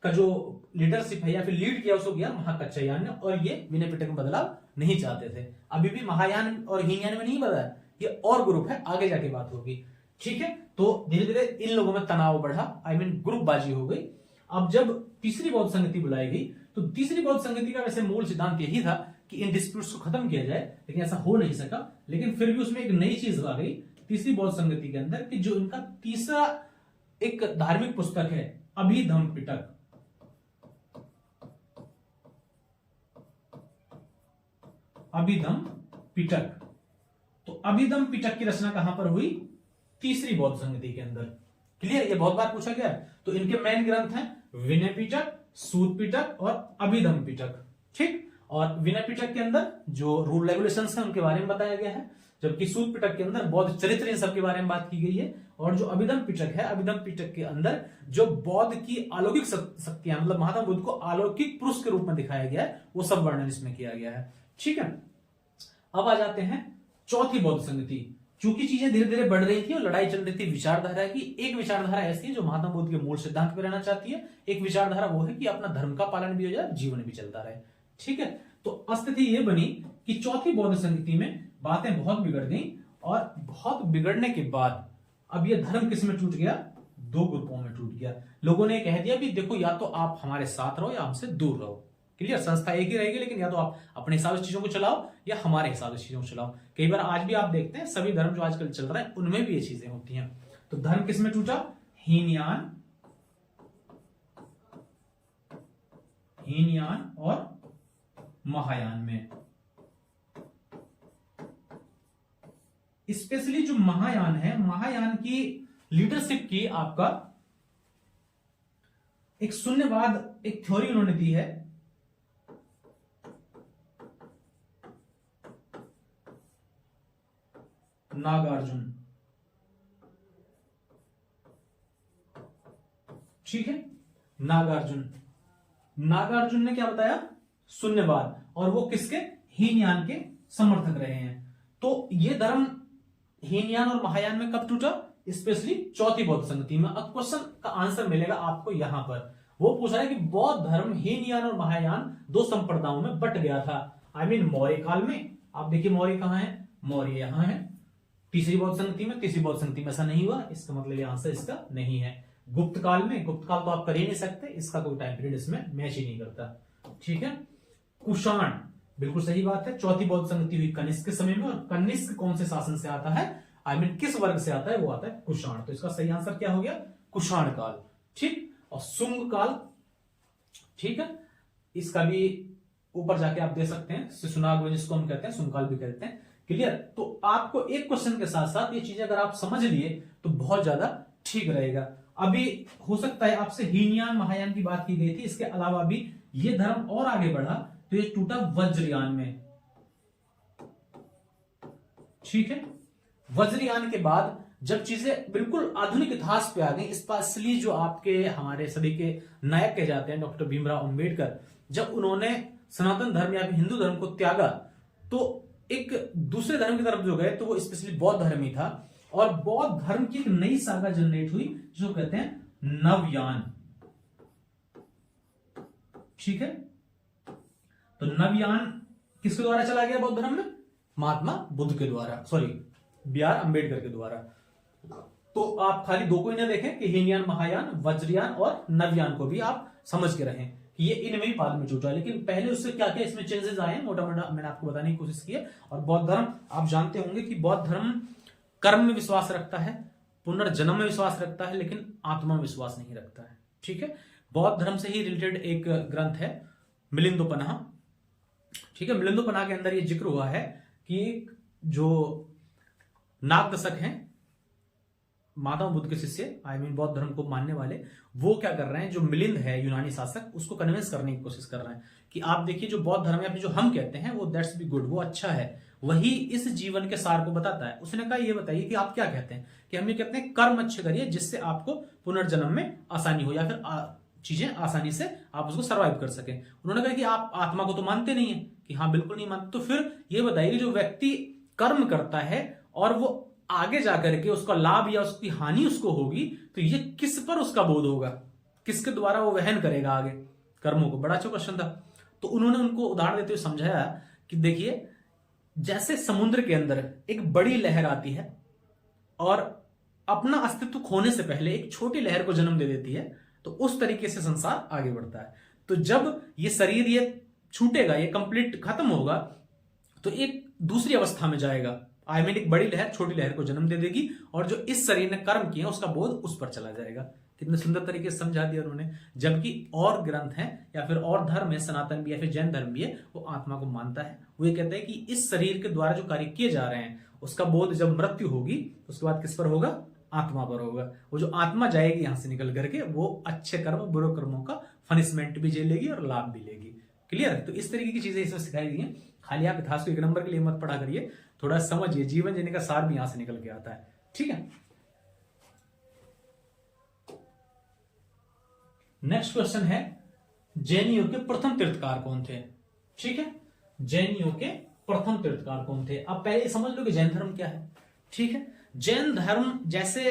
का जो लीडरशिप है या फिर लीड किया उसको किया महाकच्चायान ने, और ये विनय पिटक में बदलाव नहीं चाहते थे। अभी भी महायान और हीनयान में नहीं बदला, ये और ग्रुप है, आगे जाके बात होगी, ठीक है। तो धीरे धीरे इन लोगों में तनाव बढ़ा, आई मीन ग्रुपबाजी हो गई। अब जब तीसरी बौद्ध संगति बुलाई गई तो तीसरी बौद्ध संगति का वैसे मूल सिद्धांत यही था कि इन डिस्प्यूट्स को खत्म किया जाए, लेकिन ऐसा हो नहीं सका। लेकिन फिर भी उसमें एक नई चीज आ गई तीसरी बौद्ध संगति के अंदर कि जो इनका तीसरा एक धार्मिक पुस्तक है अभिधम्म पिटक, अभिधम्म पिटक। तो अभिधम्म पिटक की रचना कहां पर हुई? तीसरी बौद्ध संगति के अंदर। क्लियर? ये बहुत बार पूछा गया है। तो इनके मेन ग्रंथ हैं विनय पिटक, सूत पिटक और अभिधम्म पिटक, ठीक। और विनय पिटक के अंदर जो रूल रेगुलेशंस हैं उनके बारे में बताया गया है, जबकि सूत पिटक के अंदर बौद्ध चरित्र इन सब के बारे में बात की गई है। और जो अभिधम्म पिटक है, अभिधम्म पिटक के अंदर जो बौद्ध की अलौकिक शक्तियां, मतलब महात्मा बुद्ध को अलौकिक पुरुष के रूप में दिखाया गया है, वो सब वर्णन इसमें किया गया है, ठीक है। अब आ जाते हैं चौथी बौद्ध संगति। चूंकि चीजें धीरे धीरे बढ़ रही थी और लड़ाई चल रही थी विचारधारा की, एक विचारधारा ऐसी है जो महात्मा बुद्ध के मूल सिद्धांत पर रहना चाहती है, एक विचारधारा वो है कि अपना धर्म का पालन भी हो जाए, जीवन भी चलता रहे, ठीक है। तो स्थिति ये बनी कि चौथी बौद्ध संगति में बातें बहुत बिगड़ गई, और बहुत बिगड़ने के बाद अब ये धर्म किस में टूट गया? दो ग्रुपों में टूट गया। लोगों ने कह दिया भी देखो, या तो आप हमारे साथ रहो या हमसे दूर रहो। क्लियर? संस्था एक ही रहेगी, लेकिन या तो आप अपने हिसाब से चीजों को चलाओ या हमारे हिसाब से चीजों को चलाओ। कई बार आज भी आप देखते हैं सभी धर्म जो आजकल चल रहा है उनमें भी ये चीजें होती हैं। तो धर्म किस में टूटा? हीनयान और महायान में। स्पेशली जो महायान है, महायान की लीडरशिप की आपका एक शून्यवाद, एक थ्योरी उन्होंने दी है, नागार्जुन, ठीक है। नागार्जुन ने क्या बताया? शून्यवाद, और वो किसके? हीनयान के समर्थक रहे हैं। तो ये धर्म हीनयान और महायान में कब टूटा? स्पेशली चौथी बौद्ध संगति में। अब क्वेश्चन का आंसर मिलेगा आपको यहां पर। वो पूछ रहा है कि बौद्ध धर्म हीनयान और महायान दो संप्रदायों में बट गया था। आई मीन मौर्य काल में। आप देखिए मौर्य कहां है? मौर्य यहां है, तीसरी बौद्ध संगति में। तीसरी बौद्ध संगति में ऐसा नहीं हुआ, इसका मतलब ये आंसर इसका नहीं है। गुप्त काल में, गुप्त काल तो आप कर ही नहीं सकते, इसका कोई टाइम पीरियड इसमें मैच ही नहीं करता। ठीक है। कुषाण, बिल्कुल सही बात है। चौथी बौद्ध संगति हुई कनिष्क के समय में, और कनिष्क कौन से शासन से आता है? आई मीन किस वर्ग से आता है? वो आता है कुषाण। तो इसका सही आंसर क्या हो गया? कुषाण काल। ठीक। और शुंग काल, ठीक है, इसका भी ऊपर जाके आप दे सकते हैं, शिशुनाग जिसको हम कहते हैं, शुंग काल भी कहते हैं। क्लियर? तो आपको एक क्वेश्चन के साथ साथ ये चीजें अगर आप समझ लिए तो बहुत ज्यादा ठीक रहेगा। अभी हो सकता है आपसे हीनयान महायान की बात की गई थी, इसके अलावा भी ये धर्म और आगे बढ़ा तो ये टूटा वज्रयान में। ठीक है। वज्रयान के बाद जब चीजें बिल्कुल आधुनिक इतिहास पे आ गई, स्पेशली जो आपके हमारे सभी के नायक कहे जाते हैं डॉक्टर भीमराव अंबेडकर, जब उन्होंने सनातन धर्म या हिंदू धर्म को त्यागा तो एक दूसरे धर्म की तरफ जो गए तो वो स्पेशली बौद्ध धर्म ही था। और बौद्ध धर्म की एक नई सागा जनरेट हुई जो कहते हैं नवयान। ठीक है। तो नवयान किसके द्वारा चला गया बौद्ध धर्म में? महात्मा बुद्ध के द्वारा, सॉरी बी.आर. अम्बेडकर के द्वारा। तो आप खाली दो को ही ना देखें कि हीनयान, महायान, वज्रयान और नवयान को भी आप समझ के रहें कि ये इनमें ही बाद में जुटा। लेकिन पहले उससे क्या क्या इसमें चेंजेस आए मोटा मोटा मैंने आपको बताने की कोशिश की है। और बौद्ध धर्म आप जानते होंगे कि बौद्ध धर्म कर्म में विश्वास रखता है, पुनर्जन्म में विश्वास रखता है, लेकिन आत्मा में विश्वास नहीं रखता है। ठीक है। बौद्ध धर्म से ही रिलेटेड एक ग्रंथ है मिलिंदोपन्हा। ठीक है। मिलिंदोपन्हा के अंदर ये जिक्र हुआ है कि जो नागदशक हैं, महात्मा बुद्ध के शिष्य, आई मीन बौद्ध धर्म को मानने वाले, वो क्या कर रहे हैं, जो मिलिंद है यूनानी शासक, उसको कन्विंस करने की कोशिश कर रहे हैं कि आप देखिए जो बौद्ध धर्म है, जो हम कहते हैं वो दैट्स बी गुड, वो अच्छा है, वही इस जीवन के सार को बताता है। उसने कहा ये बताइए कि आप क्या कहते हैं? कि हम ये कहते हैं कर्म अच्छे करिए जिससे आपको पुनर्जन्म में आसानी हो, या फिर चीजें आसानी से आप उसको सर्वाइव कर सके। उन्होंने कहा कि आप आत्मा को तो मानते नहीं है। कि हाँ बिल्कुल नहीं मानते। तो फिर ये बताइए कि जो व्यक्ति कर्म करता है और वो आगे जाकर के उसका लाभ या उसकी हानि उसको होगी, तो ये किस पर उसका बोध होगा, किसके द्वारा वो वहन करेगा आगे कर्मों को? बड़ा अच्छा क्वेश्चन था। तो उन्होंने उनको उदाहरण देते हुए समझाया कि देखिए जैसे समुद्र के अंदर एक बड़ी लहर आती है और अपना अस्तित्व खोने से पहले एक छोटी लहर को जन्म दे देती है, तो उस तरीके से संसार आगे बढ़ता है। तो जब ये शरीर ये छूटेगा, ये कंप्लीट खत्म होगा, तो एक दूसरी अवस्था में जाएगा। आई मीन एक बड़ी लहर छोटी लहर को जन्म दे देगी, और जो इस शरीर ने कर्म किए उसका बोध उस पर चला जाएगा। कितने सुंदर तरीके से समझा दिया उन्होंने। जबकि और ग्रंथ हैं या फिर और धर्म है, सनातन भी है, फिर जैन धर्म भी है, वो आत्मा को मानता है। वो ये कहते हैं कि इस शरीर के द्वारा जो कार्य किए जा रहे हैं उसका बोध जब मृत्यु होगी उसके बाद किस पर होगा? आत्मा पर होगा। वो जो आत्मा जाएगी यहां से निकल करके, वो अच्छे कर्म बुरे कर्मों का पनिशमेंट भी झेलेगी और लाभ भी लेगी। क्लियर? तो इस तरीके की चीजें इसमें सिखाई गई हैं। खाली आप इतिहास को एक नंबर के लिए मत पढ़ा करिए, थोड़ा समझिए, जीवन जीने का सार भी यहां से निकल के आता है। ठीक है। नेक्स्ट क्वेश्चन है जैन युग के प्रथम तीर्थकार कौन थे? ठीक है। जैन युग के प्रथम तीर्थकार कौन थे? अब पहले समझ लो कि जैन धर्म क्या है। ठीक है। जैन धर्म जैसे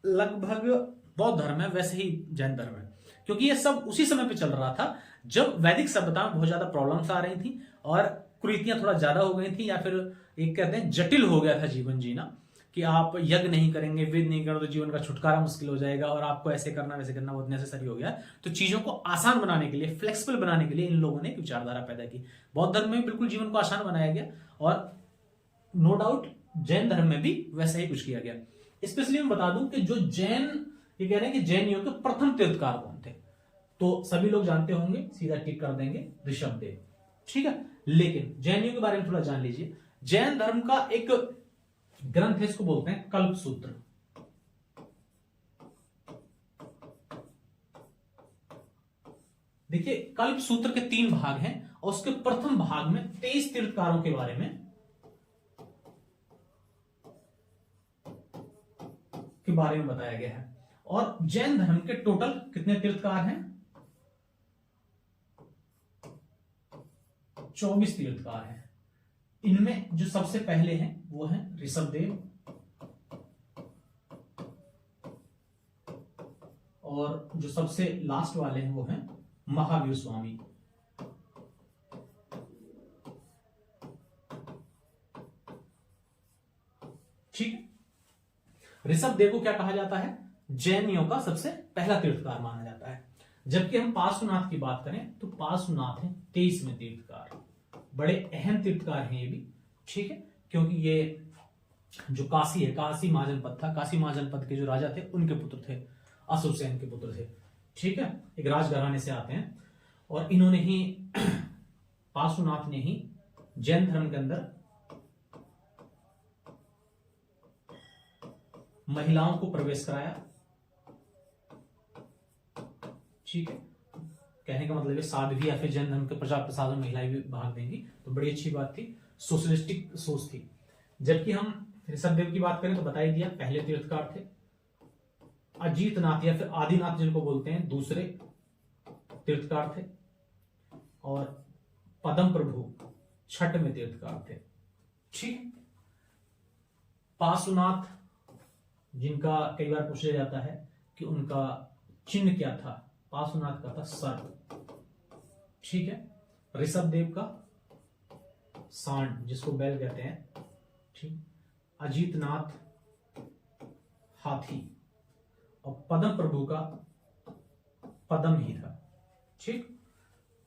लगभग बौद्ध धर्म है वैसे ही जैन धर्म है, क्योंकि ये सब उसी समय पे चल रहा था जब वैदिक सभ्यता में बहुत ज्यादा प्रॉब्लम्स आ रही थी और कुरीतियां थोड़ा ज्यादा हो गई थी, या फिर एक कहते हैं जटिल हो गया था जीवन जीना, कि आप यज्ञ नहीं करेंगे, वेद नहीं करोगे तो जीवन का छुटकारा मुश्किल हो जाएगा, और आपको ऐसे करना वैसे करना बहुत नेसेसरी हो गया। तो चीजों को आसान बनाने के लिए, फ्लेक्सिबल बनाने के लिए इन लोगों ने एक विचारधारा पैदा की। बौद्ध धर्म में बिल्कुल जीवन को आसान बनाया गया, और नो डाउट जैन धर्म में भी वैसा ही कुछ किया गया। स्पेशली मैं बता दूं कि जो जैन, ये कह रहे हैं कि जैन युग के प्रथम तीर्थकार कौन थे, तो सभी लोग जानते होंगे, सीधा टिक कर देंगे, ऋषभदेव। ठीक है। लेकिन जैन युग के बारे में थोड़ा जान लीजिए। जैन धर्म का एक ग्रंथ है, इसको बोलते हैं कल्प सूत्र। देखिए कल्प सूत्र के 3 भाग हैं, और उसके प्रथम भाग में 23 तीर्थकारों के बारे में बताया गया है। और जैन धर्म के टोटल कितने तीर्थकार हैं? 24 तीर्थकार हैं। इनमें जो सबसे पहले हैं वो हैं ऋषभदेव, और जो सबसे लास्ट वाले हैं वो हैं महावीर स्वामी। ठीक है। ऋषभदेव को क्या कहा जाता है? जैनियों का सबसे पहला तीर्थकार माना जाता है। जबकि हम पार्श्वनाथ की बात करें तो पार्श्वनाथ है 23वें तीर्थकार। बड़े अहम तीर्थकार हैं ये भी। ठीक है, क्योंकि ये जो काशी है, काशी महाजनपद था, काशी महाजनपद के जो राजा थे उनके पुत्र थे, असुरसेन के पुत्र थे। ठीक है, एक राजघराने से आते हैं और इन्होंने ही पार्श्वनाथ ने ही जैन धर्म के अंदर महिलाओं को प्रवेश कराया। ठीक है, कहने का मतलब है साध्वी या फिर जैन धर्म के प्रचार प्रसार में महिलाएं भी भाग देंगी, तो बड़ी अच्छी बात थी, सोशलिस्टिक सोच थी। जबकि हम ऋषभदेव की बात करें तो बता ही दिया, पहले तीर्थकार थे। अजीतनाथ या फिर आदिनाथ जिनको बोलते हैं, दूसरे तीर्थकार थे। और पदम प्रभु छठवें तीर्थकार थे। ठीक, पार्श्वनाथ जिनका कई बार पूछा जाता है कि उनका चिन्ह क्या था, पार्श्वनाथ का था सर्प। ठीक है, ऋषभदेव का सांड जिसको बैल कहते हैं। ठीक, अजीतनाथ हाथी और पदम प्रभु का पदम ही था। ठीक,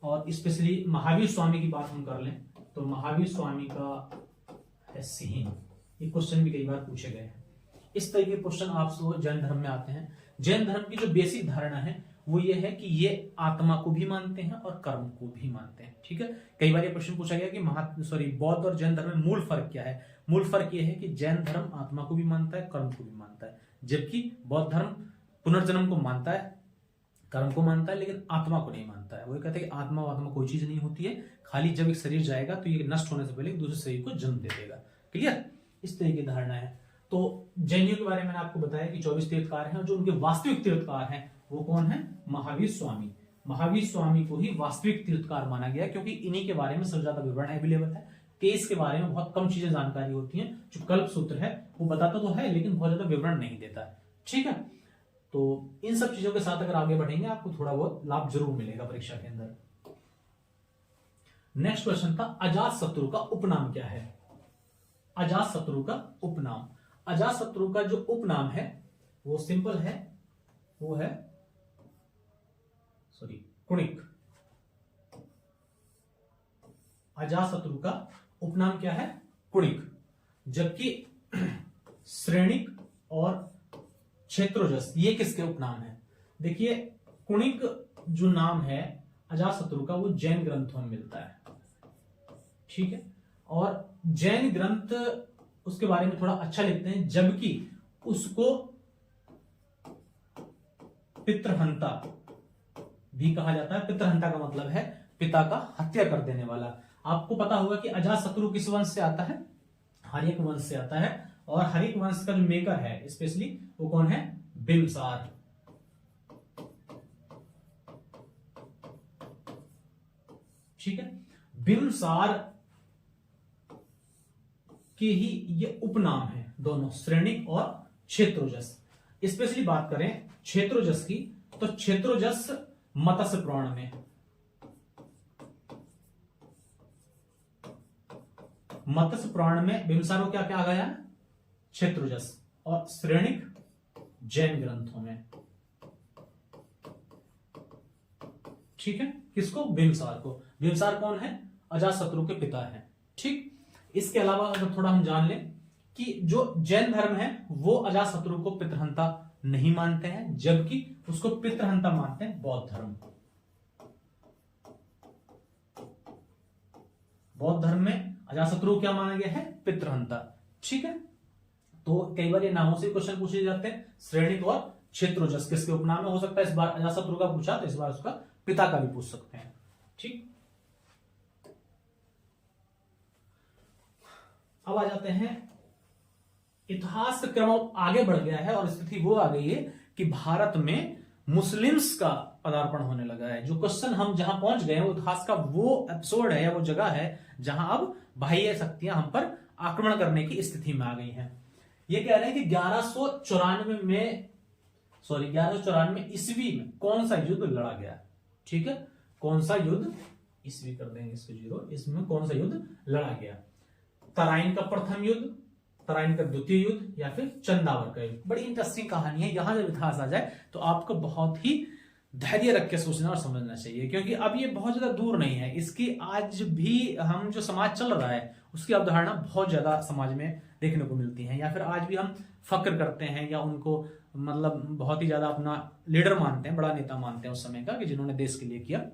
और स्पेशली महावीर स्वामी की बात हम कर लें तो महावीर स्वामी का है सिंह। ये क्वेश्चन भी कई बार पूछे गए हैं। इस तरह के क्वेश्चन आपसे जैन धर्म में आते हैं। जैन धर्म की जो बेसिक धारणा है वो ये है कि ये आत्मा को भी मानते हैं और कर्म को भी मानते हैं। ठीक है, कई बार ये प्रश्न पूछा गया कि बौद्ध और जैन धर्म में मूल फर्क क्या है? मूल फर्क ये है कि जैन धर्म आत्मा को भी मानता है, कर्म को भी मानता है, जबकि बौद्ध धर्म पुनर्जन्म को मानता है, कर्म को मानता है, लेकिन आत्मा को नहीं मानता है। वो कहते हैं कि आत्मा कोई चीज नहीं होती है, खाली जब एक शरीर जाएगा तो ये नष्ट होने से पहले एक दूसरे शरीर को जन्म दे देगा। क्लियर? इस तरह की धारणा है। तो जैनियों के बारे में मैंने आपको बताया कि 24 तीर्थकार हैं और जो उनके वास्तविक तीर्थकार हैं वो कौन है? महावीर स्वामी। महावीर स्वामी को ही वास्तविक तीर्थकार माना गया क्योंकि इन्हीं के बारे में सबसे ज्यादा विवरण अवेलेबल है। केस के बारे में बहुत कम चीजें जानकारी होती हैं। जो कल्प सूत्र है वो बताता तो है लेकिन बहुत ज्यादा विवरण नहीं देता है। ठीक है, तो इन सब चीजों के साथ अगर आगे बढ़ेंगे आपको थोड़ा बहुत लाभ जरूर मिलेगा परीक्षा के अंदर। नेक्स्ट क्वेश्चन था अजातशत्रु का उपनाम क्या है? अजातशत्रु का उपनाम, अजातशत्रु का जो उपनाम है वो सिंपल है, वो है कुणिक। अजातशत्रु का उपनाम क्या है? कुणिक। जबकि श्रेणिक और क्षेत्रोजस ये किसके उपनाम है? देखिए, कुणिक जो नाम है अजातशत्रु का वो जैन ग्रंथों में मिलता है। ठीक है, और जैन ग्रंथ उसके बारे में थोड़ा अच्छा लिखते हैं, जबकि उसको पितृहंता भी कहा जाता है। पितृहंता का मतलब है पिता का हत्या कर देने वाला। आपको पता होगा कि अजातशत्रु किस वंश से आता है? हर्यक वंश से आता है। और हर्यक वंश का जो मेकर है स्पेशली वो कौन है? बिंबिसार। ठीक है, बिंबिसार के ही ये उपनाम है दोनों, श्रेणिक और क्षेत्रोजस। स्पेशली बात करें क्षेत्रोजस की तो क्षेत्रोजस मत्स्य पुराण में, मत्स्य पुराण में बिंबिसार को क्या क्या आ गया? क्षेत्रोजस। और श्रेणिक जैन ग्रंथों में। ठीक है, किसको? बिंबिसार को। बिंबिसार कौन है? अजातशत्रु के पिता हैं। ठीक, इसके अलावा अगर थोड़ा हम जान लें कि जो जैन धर्म है वो अजातशत्रु को पितृहंता नहीं मानते हैं, जबकि उसको पितृहंता मानते हैं बौद्ध धर्म। बौद्ध धर्म में अजातशत्रु क्या माना गया है? पितृहंता। ठीक है, तो कई बार ये नामों से क्वेश्चन पूछे जाते हैं। श्रेणिक और क्षेत्रोजस किसके उपनाम में हो सकता है? इस बार अजातशत्रु का पूछा तो इस बार उसका पिता का भी पूछ सकते हैं। ठीक, अब आ जाते हैं, इतिहास क्रम आगे बढ़ गया है और स्थिति वो आ गई है कि भारत में मुस्लिम्स का पदार्पण होने लगा है। जो क्वेश्चन हम जहां पहुंच गए हैं वो इतिहास का वो एपिसोड है या वो जगह है जहां अब बाह्य शक्तियां हम पर आक्रमण करने की स्थिति में आ गई हैं। ये कह रहे हैं कि 1194 में 1194 ईस्वी में कौन सा युद्ध लड़ा गया? ठीक है, कौन सा युद्ध, ईस्वी कर देंगे इसको 0, इसमें कौन सा युद्ध लड़ा गया? तराइन का प्रथम युद्ध, तराइन का द्वितीय युद्ध, या फिर चंदावर का युद्ध? बड़ी इंटरेस्टिंग कहानी है। यहां जब इतिहास आ जाए तो आपको बहुत ही धैर्य रख के सोचना और समझना चाहिए, क्योंकि अब ये बहुत ज्यादा दूर नहीं है। इसकी आज भी हम जो समाज चल रहा है उसकी अवधारणा बहुत ज्यादा समाज में देखने को मिलती है, या फिर आज भी हम फक्र करते हैं या उनको मतलब बहुत ही ज्यादा अपना लीडर मानते हैं, बड़ा नेता मानते हैं उस समय का, कि जिन्होंने देश के लिए किया।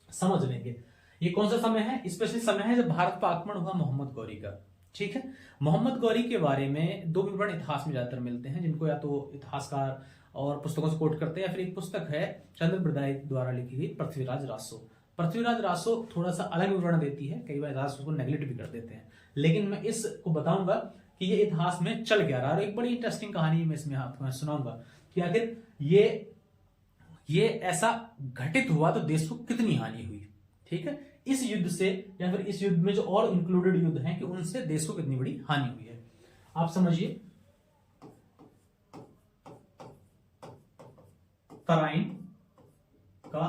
समझ लेंगे ये कौन सा समय है, स्पेशली समय है जब भारत पर आक्रमण हुआ मोहम्मद गौरी का। ठीक है, मोहम्मद गौरी के बारे में दो विवरण इतिहास में ज्यादातर मिलते हैं, जिनको या तो इतिहासकार और पुस्तकों से कोट करते हैं, या फिर एक पुस्तक है चंद्र बरदाई द्वारा लिखी गई पृथ्वीराज रासो। पृथ्वीराज रासो थोड़ा सा अलग विवरण देती है, कई बार इतिहास उसको नेग्लेक्ट भी कर देते हैं, लेकिन मैं इसको बताऊंगा कि ये इतिहास में चल क्या रहा है। और एक बड़ी इंटरेस्टिंग कहानी मैं इसमें आपको मैं सुनाऊंगा कि आखिर ये ऐसा घटित हुआ तो देश को कितनी हानि हुई। ठीक है, इस युद्ध से या फिर इस युद्ध में जो और इंक्लूडेड युद्ध हैं कि उनसे देश को कितनी बड़ी हानि हुई है, आप समझिए। तराइन का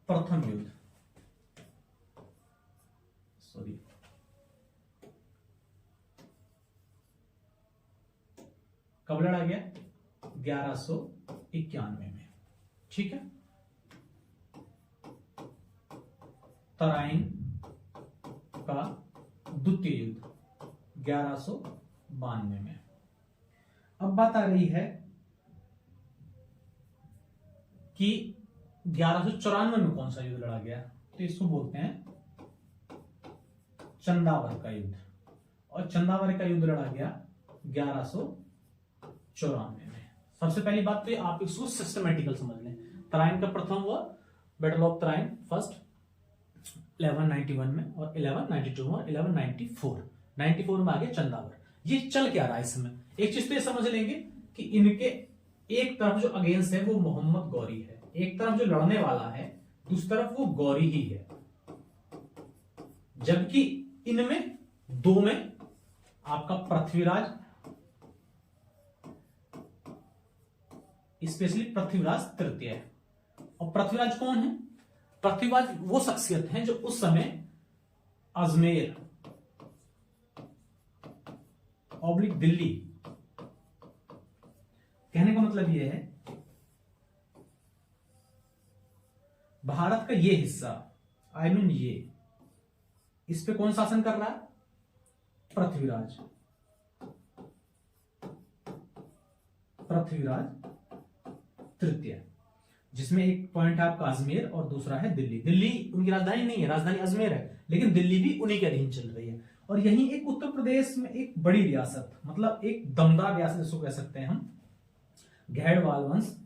प्रथम युद्ध, सॉरी कब लड़ा गया? 1191 में। ठीक है, तराइन का द्वितीय युद्ध 1192 में। अब बात आ रही है कि 1194 में कौन सा युद्ध लड़ा गया, तो इसको बोलते हैं चंदावर का युद्ध। और चंदावर का युद्ध लड़ा गया 1194 में। सबसे पहली बात तो आप इसको सिस्टमेटिकल समझ लें। तराइन का प्रथम हुआ बैटल ऑफ तराइन फर्स्ट 1191 में, और 1192 में, और 1194 में आ गया चंदावर। ये चल क्या रहा है इस समय? एक चीज तो ये समझ लेंगे कि इनके एक तरफ जो अगेंस्ट है वो मोहम्मद गौरी है, एक तरफ जो लड़ने वाला है दूसरी तरफ वो गौरी ही है, जबकि इनमें दो में आपका पृथ्वीराज, स्पेशली पृथ्वीराज तृतीय है। और पृथ्वीराज कौन है? पृथ्वीराज वो शख्सियत हैं जो उस समय अजमेर ऑब्लिक दिल्ली, कहने का मतलब यह है भारत का ये हिस्सा, आई मीन ये, इस पे कौन शासन कर रहा है? पृथ्वीराज तृतीय, जिसमें एक पॉइंट है आपका अजमेर और दूसरा है दिल्ली। दिल्ली उनकी राजधानी नहीं है, राजधानी अजमेर है, लेकिन दिल्ली भी उन्हीं के अधीन चल रही है। और यही एक उत्तर प्रदेश में एक बड़ी रियासत, मतलब एक दमदार रियासत जिसको कह सकते हैं हम, गहड़वाल वंश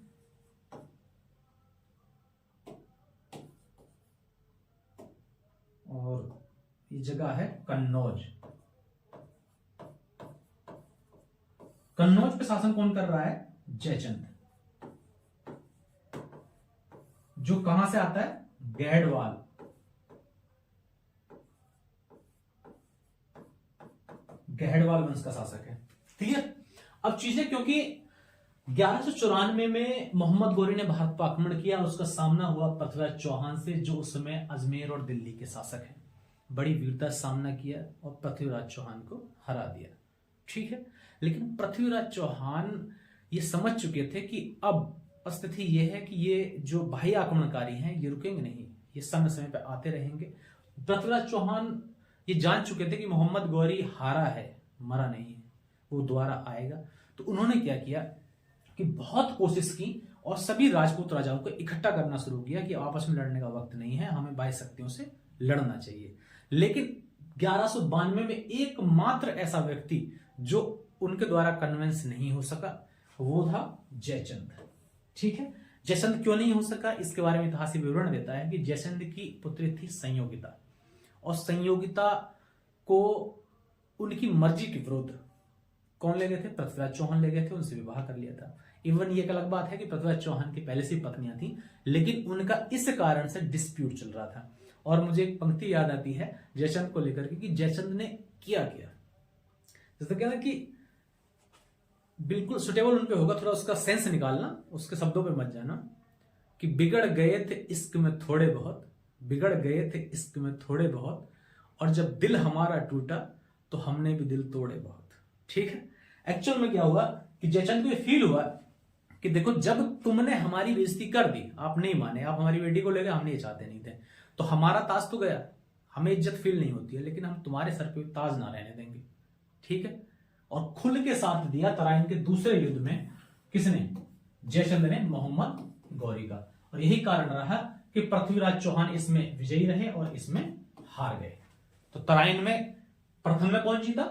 और ये जगह है कन्नौज। कन्नौज पे शासन कौन कर रहा है? जयचंद, जो कहां से आता है? गहड़वाल। गहड़वाल वंश का शासक है। ठीक है, अब चीजें क्योंकि 1194 में मोहम्मद गौरी ने भारत पर आक्रमण किया, उसका सामना हुआ पृथ्वीराज चौहान से, जो उस समय अजमेर और दिल्ली के शासक हैं। बड़ी वीरता से सामना किया और पृथ्वीराज चौहान को हरा दिया। ठीक है, लेकिन पृथ्वीराज चौहान ये समझ चुके थे कि अब स्थिति यह है कि ये जो बाह्य आक्रमणकारी हैं ये रुकेंगे नहीं, ये समय समय पर आते रहेंगे। पृथ्वीराज चौहान ये जान चुके थे कि मोहम्मद गौरी हारा है, मरा नहीं है, वो दोबारा आएगा। तो उन्होंने क्या किया कि बहुत कोशिश की और सभी राजपूत राजाओं को इकट्ठा करना शुरू किया कि आपस में लड़ने का वक्त नहीं है, हमें बाह्य शक्तियों से लड़ना चाहिए। लेकिन 1192 में एकमात्र ऐसा व्यक्ति जो उनके द्वारा कन्विंस नहीं हो सका वो था जयचंद। ठीक है, जयचंद क्यों नहीं हो सका इसके बारे में इतिहास विवरण देता है कि जयचंद की पुत्री थी संयोगिता, और संयोगिता को उनकी मर्जी के विरुद्ध कौन ले गए थे? पृथ्वीराज चौहान ले गए थे, उनसे विवाह कर लिया था। इवन ये एक अलग बात है कि पृथ्वीराज चौहान की पहले से पत्नियां थी, लेकिन उनका इस कारण से डिस्प्यूट चल रहा था। और मुझे एक पंक्ति याद आती है जयचंद को लेकर के कि जयचंद ने किया, जैसे कहना कि बिल्कुल सुटेबल उन पे होगा, थोड़ा उसका सेंस निकालना, उसके शब्दों पे मत जाना कि बिगड़ गए थे इश्क में थोड़े बहुत, बिगड़ गए थे इश्क में थोड़े बहुत, और जब दिल हमारा टूटा तो हमने भी दिल तोड़े बहुत। ठीक है, एक्चुअल में क्या हुआ कि जयचंद को ये फील हुआ कि देखो जब तुमने हमारी बेइज्जती कर दी, आप नहीं माने, आप हमारी बेटी को ले गए, हम ये चाहते नहीं थे, तो हमारा ताज तो गया, हमें इज्जत फील नहीं होती है, लेकिन हम तुम्हारे सर पे ताज ना रहने देंगे। ठीक है, और खुल के साथ दिया तराइन के दूसरे युद्ध में किसने? जयचंद ने मोहम्मद गौरी का। और यही कारण रहा कि पृथ्वीराज चौहान इसमें विजयी रहे और इसमें हार गए। तो तराइन में प्रथम में कौन जीता?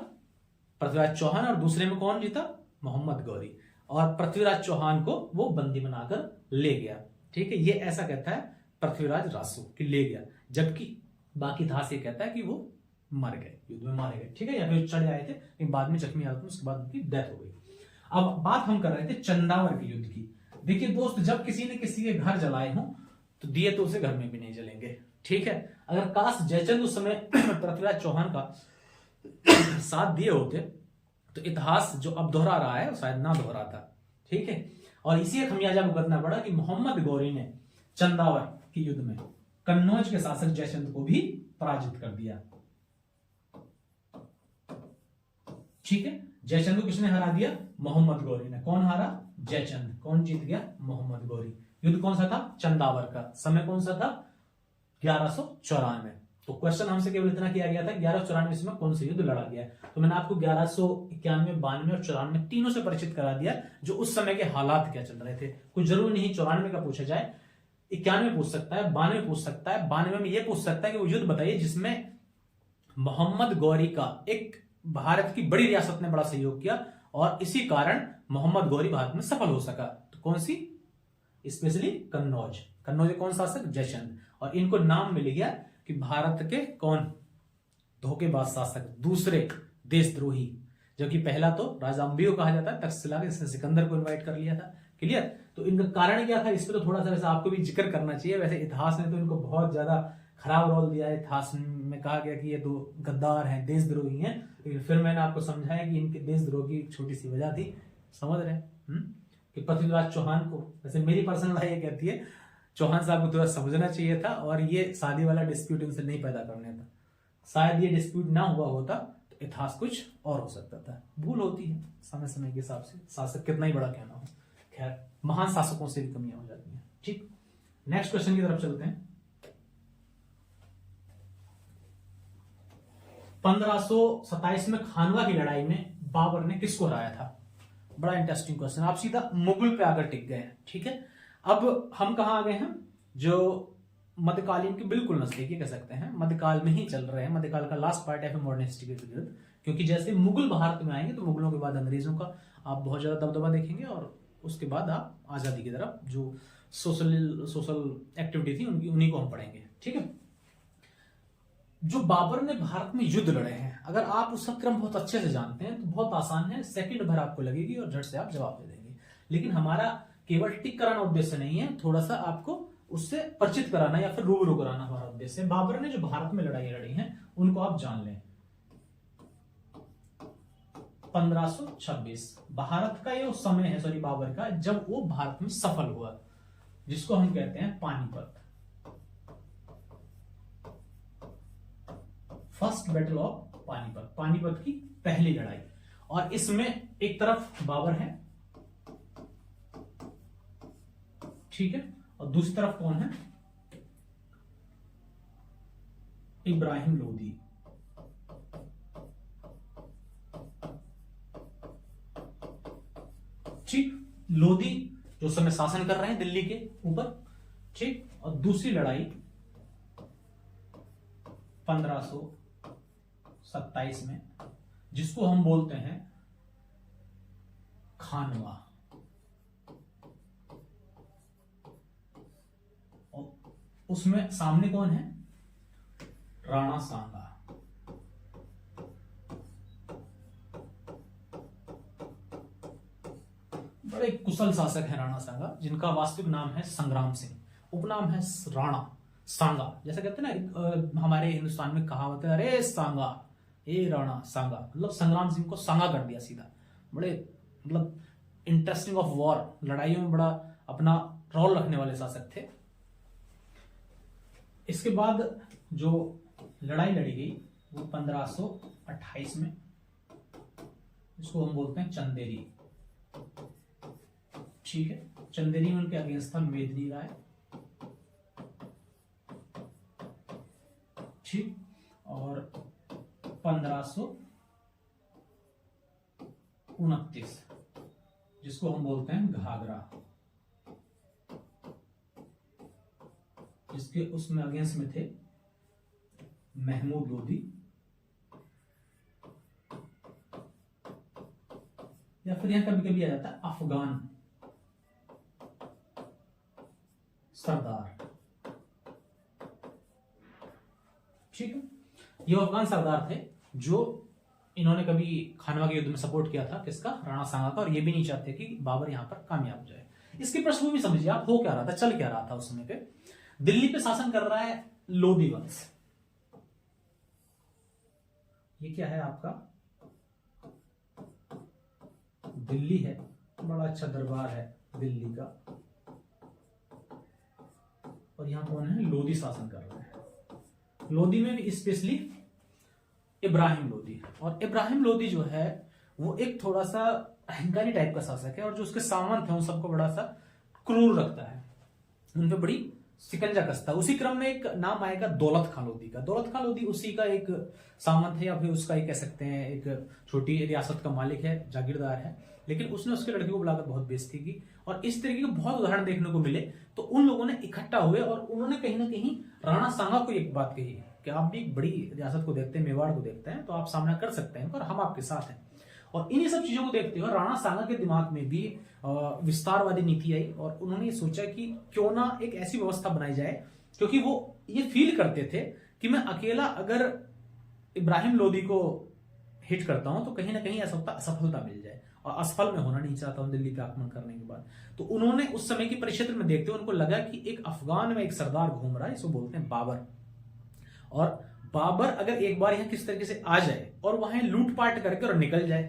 पृथ्वीराज चौहान, और दूसरे में कौन जीता? मोहम्मद गौरी। और पृथ्वीराज चौहान को वो बंदी बनाकर ले गया। ठीक है, ये ऐसा कहता है पृथ्वीराज रासो कि ले गया, जबकि बाकी इतिहास ये कहता है कि वो मर गए, युद्ध में मारे गए। ठीक है, या फिर चढ़े आए थे लेकिन बाद में जख्मी हालत में उसके बाद उनकी डेथ हो गई। अब बात हम कर रहे थे चंदावर के युद्ध की। देखिए दोस्त, जब किसी ने किसी के घर जलाए हों तो दिए तो उसे घर में भी नहीं जलेंगे। ठीक है, अगर काश जयचंद उस समय पृथ्वीराज चौहान का साथ दिए होते तो इतिहास जो अब दोहरा रहा है शायद ना दोहराता। ठीक है, और इसी खमियाजा भुगतना पड़ा कि मोहम्मद गौरी ने चंदावर के युद्ध में कन्नौज के शासक जयचंद को भी पराजित कर दिया। ठीक है, जयचंद को किसने हरा दिया? मोहम्मद गौरी ने। कौन हारा? जयचंद। कौन जीत गया? मोहम्मद गौरी। युद्ध कौन सा था? चंदावर का। समय कौन सा था? 1194। तो क्वेश्चन हमसे केवल इतना किया गया था 1194 में कौन सा युद्ध लड़ा गया। तो मैंने आपको 1191, 92 और 94 तीनों से परिचित करा दिया, जो उस समय के हालात क्या चल रहे थे। कुछ जरूरी नहीं 94 का पूछा जाए, 91 पूछ सकता है, 92 पूछ सकता है। 92 में यह पूछ सकता है कि वो युद्ध बताइए जिसमें मोहम्मद गौरी का एक भारत की बड़ी रियासत ने बड़ा सहयोग किया और इसी कारण मोहम्मद गौरी भारत में सफल हो सका। तो कौन सी? स्पेशली कन्नौज। कन्नौज कौन शासक? जयचंद। और इनको नाम मिल गया कि भारत के कौन? धोखेबाज शासक, दूसरे देशद्रोही। जबकि पहला तो राजा अंबियो कहा जाता है, तक्षशिला के, जिसने सिकंदर को इन्वाइट कर लिया था। क्लियर? तो इनका कारण क्या था, इस पर तो थोड़ा सा वैसे आपको भी जिक्र करना चाहिए। वैसे इतिहास ने तो इनको बहुत ज्यादा खराब रोल दिया है। इतिहास में कहा गया कि ये तो गद्दार हैं, देशद्रोही हैं, लेकिन फिर मैंने आपको समझाया कि इनके देशद्रोह की छोटी सी वजह थी। समझ रहे हैं कि पृथ्वीराज चौहान को, वैसे मेरी पर्सनल राय ये कहती है चौहान साहब को थोड़ा समझना चाहिए था और ये शादी वाला डिस्प्यूट इनसे नहीं पैदा करने था। शायद ये डिस्प्यूट ना हुआ होता तो इतिहास कुछ और हो सकता था। भूल होती है समय समय के हिसाब से, शासक कितना ही बड़ा कहना हो। खैर, महान शासकों से भी कमियां हो जाती हैं। ठीक, नेक्स्ट क्वेश्चन की तरफ चलते हैं। 1527 में खानवा की लड़ाई में बाबर ने किसको हराया था? बड़ा इंटरेस्टिंग क्वेश्चन। आप सीधा मुगल पे आकर टिक गए हैं। ठीक है, अब हम कहां आ गए हैं? जो मध्यकालीन के बिल्कुल नजदीकी कह सकते हैं, मध्यकाल में ही चल रहे हैं। मध्यकाल का लास्ट पार्ट है फिर मॉडर्न हिस्ट्री के पीरियड, क्योंकि जैसे मुगल भारत में आएंगे तो मुगलों के बाद अंग्रेजों का आप बहुत ज्यादा दबदबा देखेंगे और उसके बाद आप आजादी की तरफ जो सोशल एक्टिविटी थी उन्हीं को हम पढ़ेंगे। ठीक है, जो बाबर ने भारत में युद्ध लड़े हैं, अगर आप उसका क्रम बहुत अच्छे से जानते हैं तो बहुत आसान है, सेकंड भर आपको लगेगी और झट से आप जवाब दे देंगे। लेकिन हमारा केवल टिक कराना उद्देश्य नहीं है, थोड़ा सा आपको उससे परिचित कराना या फिर रूबरू कराना हमारा उद्देश्य है। बाबर ने जो भारत में लड़ाई लड़ी हैं उनको आप जान लें। 1526 भारत का ये समय है, सॉरी बाबर का, जब वो भारत में सफल हुआ, जिसको हम कहते हैं Panipat, first battle of Panipat, Panipat की पहली लड़ाई। और इसमें एक तरफ बाबर है, ठीक है, और दूसरी तरफ कौन है? इब्राहिम लोदी। ठीक, लोदी जो समय शासन कर रहे हैं दिल्ली के ऊपर। ठीक, और दूसरी लड़ाई 1527 में, जिसको हम बोलते हैं खानवा। और उसमें सामने कौन है? राणा सांगा। बड़े कुशल शासक हैं राणा सांगा, जिनका वास्तविक नाम है संग्राम सिंह, उपनाम है राणा सांगा। जैसे कहते हैं ना हमारे हिंदुस्तान में कहावत है, अरे सांगा, ए राणा सांगा, मतलब संग्राम सिंह को सांगा कर दिया सीधा। बड़े मतलब इंटरेस्टिंग ऑफ वॉर, लड़ाइयों में बड़ा अपना रोल रखने वाले शासक थे। इसके बाद जो लड़ाई लड़ी गई वो 1528 में, इसको हम बोलते हैं चंदेरी। ठीक है, चंदेरी में उनके अगेंस्ट था मेदिनी राय। ठीक, और 1529 जिसको हम बोलते हैं घाघरा, जिसके उसमें अगेंस्ट में थे महमूद लोदी, या फिर यहां कभी कभी आ जाता है अफगान सरदार। ठीक है, ये अफगान सरदार थे जो इन्होंने कभी खानवा के युद्ध में सपोर्ट किया था, किसका, राणा सांगा का, और ये भी नहीं चाहते कि बाबर यहां पर कामयाब हो जाए। इसकी पृष्ठभूमि समझिए आप, हो क्या रहा था, चल क्या रहा था उस समय पे। दिल्ली पे शासन कर रहा है लोदी वंश। ये क्या है आपका, दिल्ली है, बड़ा अच्छा दरबार है दिल्ली का, और यहां कौन है, लोदी शासन कर रहा है। लोदी में भी स्पेशली इब्राहिम लोदी, और इब्राहिम लोदी जो है वो एक थोड़ा सा अहंकारी टाइप का शासक है, और जो उसके सामंत है उन सबको बड़ा सा क्रूर रखता है, उन पे बड़ी शिकंजा कसता है। उसी क्रम में एक नाम आएगा दौलत खां लोदी का। दौलत खां लोदी उसी का एक सामंत है, या फिर उसका एक कह सकते हैं एक छोटी रियासत का मालिक है, जागीरदार है, लेकिन उसने उसके लड़के को बुलाकर बहुत बेइज्जती की। और इस तरीके के बहुत उदाहरण देखने को मिले। तो उन लोगों ने इकट्ठा हुए और उन्होंने कहीं ना कहीं राणा सांगा को एक बात कही कि आप भी एक बड़ी रियासत को देखते हैं, मेवाड़ को देखते हैं, तो आप सामना कर सकते हैं और हम आपके साथ हैं। और इन्हीं सब चीजों को देखते हुए राणा सांगा के दिमाग में भी विस्तारवादी नीति आई, और उन्होंने ये सोचा कि क्यों ना एक ऐसी व्यवस्था बनाई जाए, क्योंकि वो ये फील करते थे कि मैं अकेला अगर इब्राहिम लोदी को हिट करता हूं तो कहीं ना कहीं असफलता मिल जाए, और असफल में होना नहीं चाहता हूं दिल्ली पे आक्रमण करने के बाद। तो उन्होंने उस समय की परिक्षेत्र में देखते हुए उनको लगा कि एक अफगान में एक सरदार घूम रहा है, इसको बोलते हैं बाबर, और बाबर अगर एक बार यहां किस तरीके से आ जाए और वहां लूटपाट करके और निकल जाए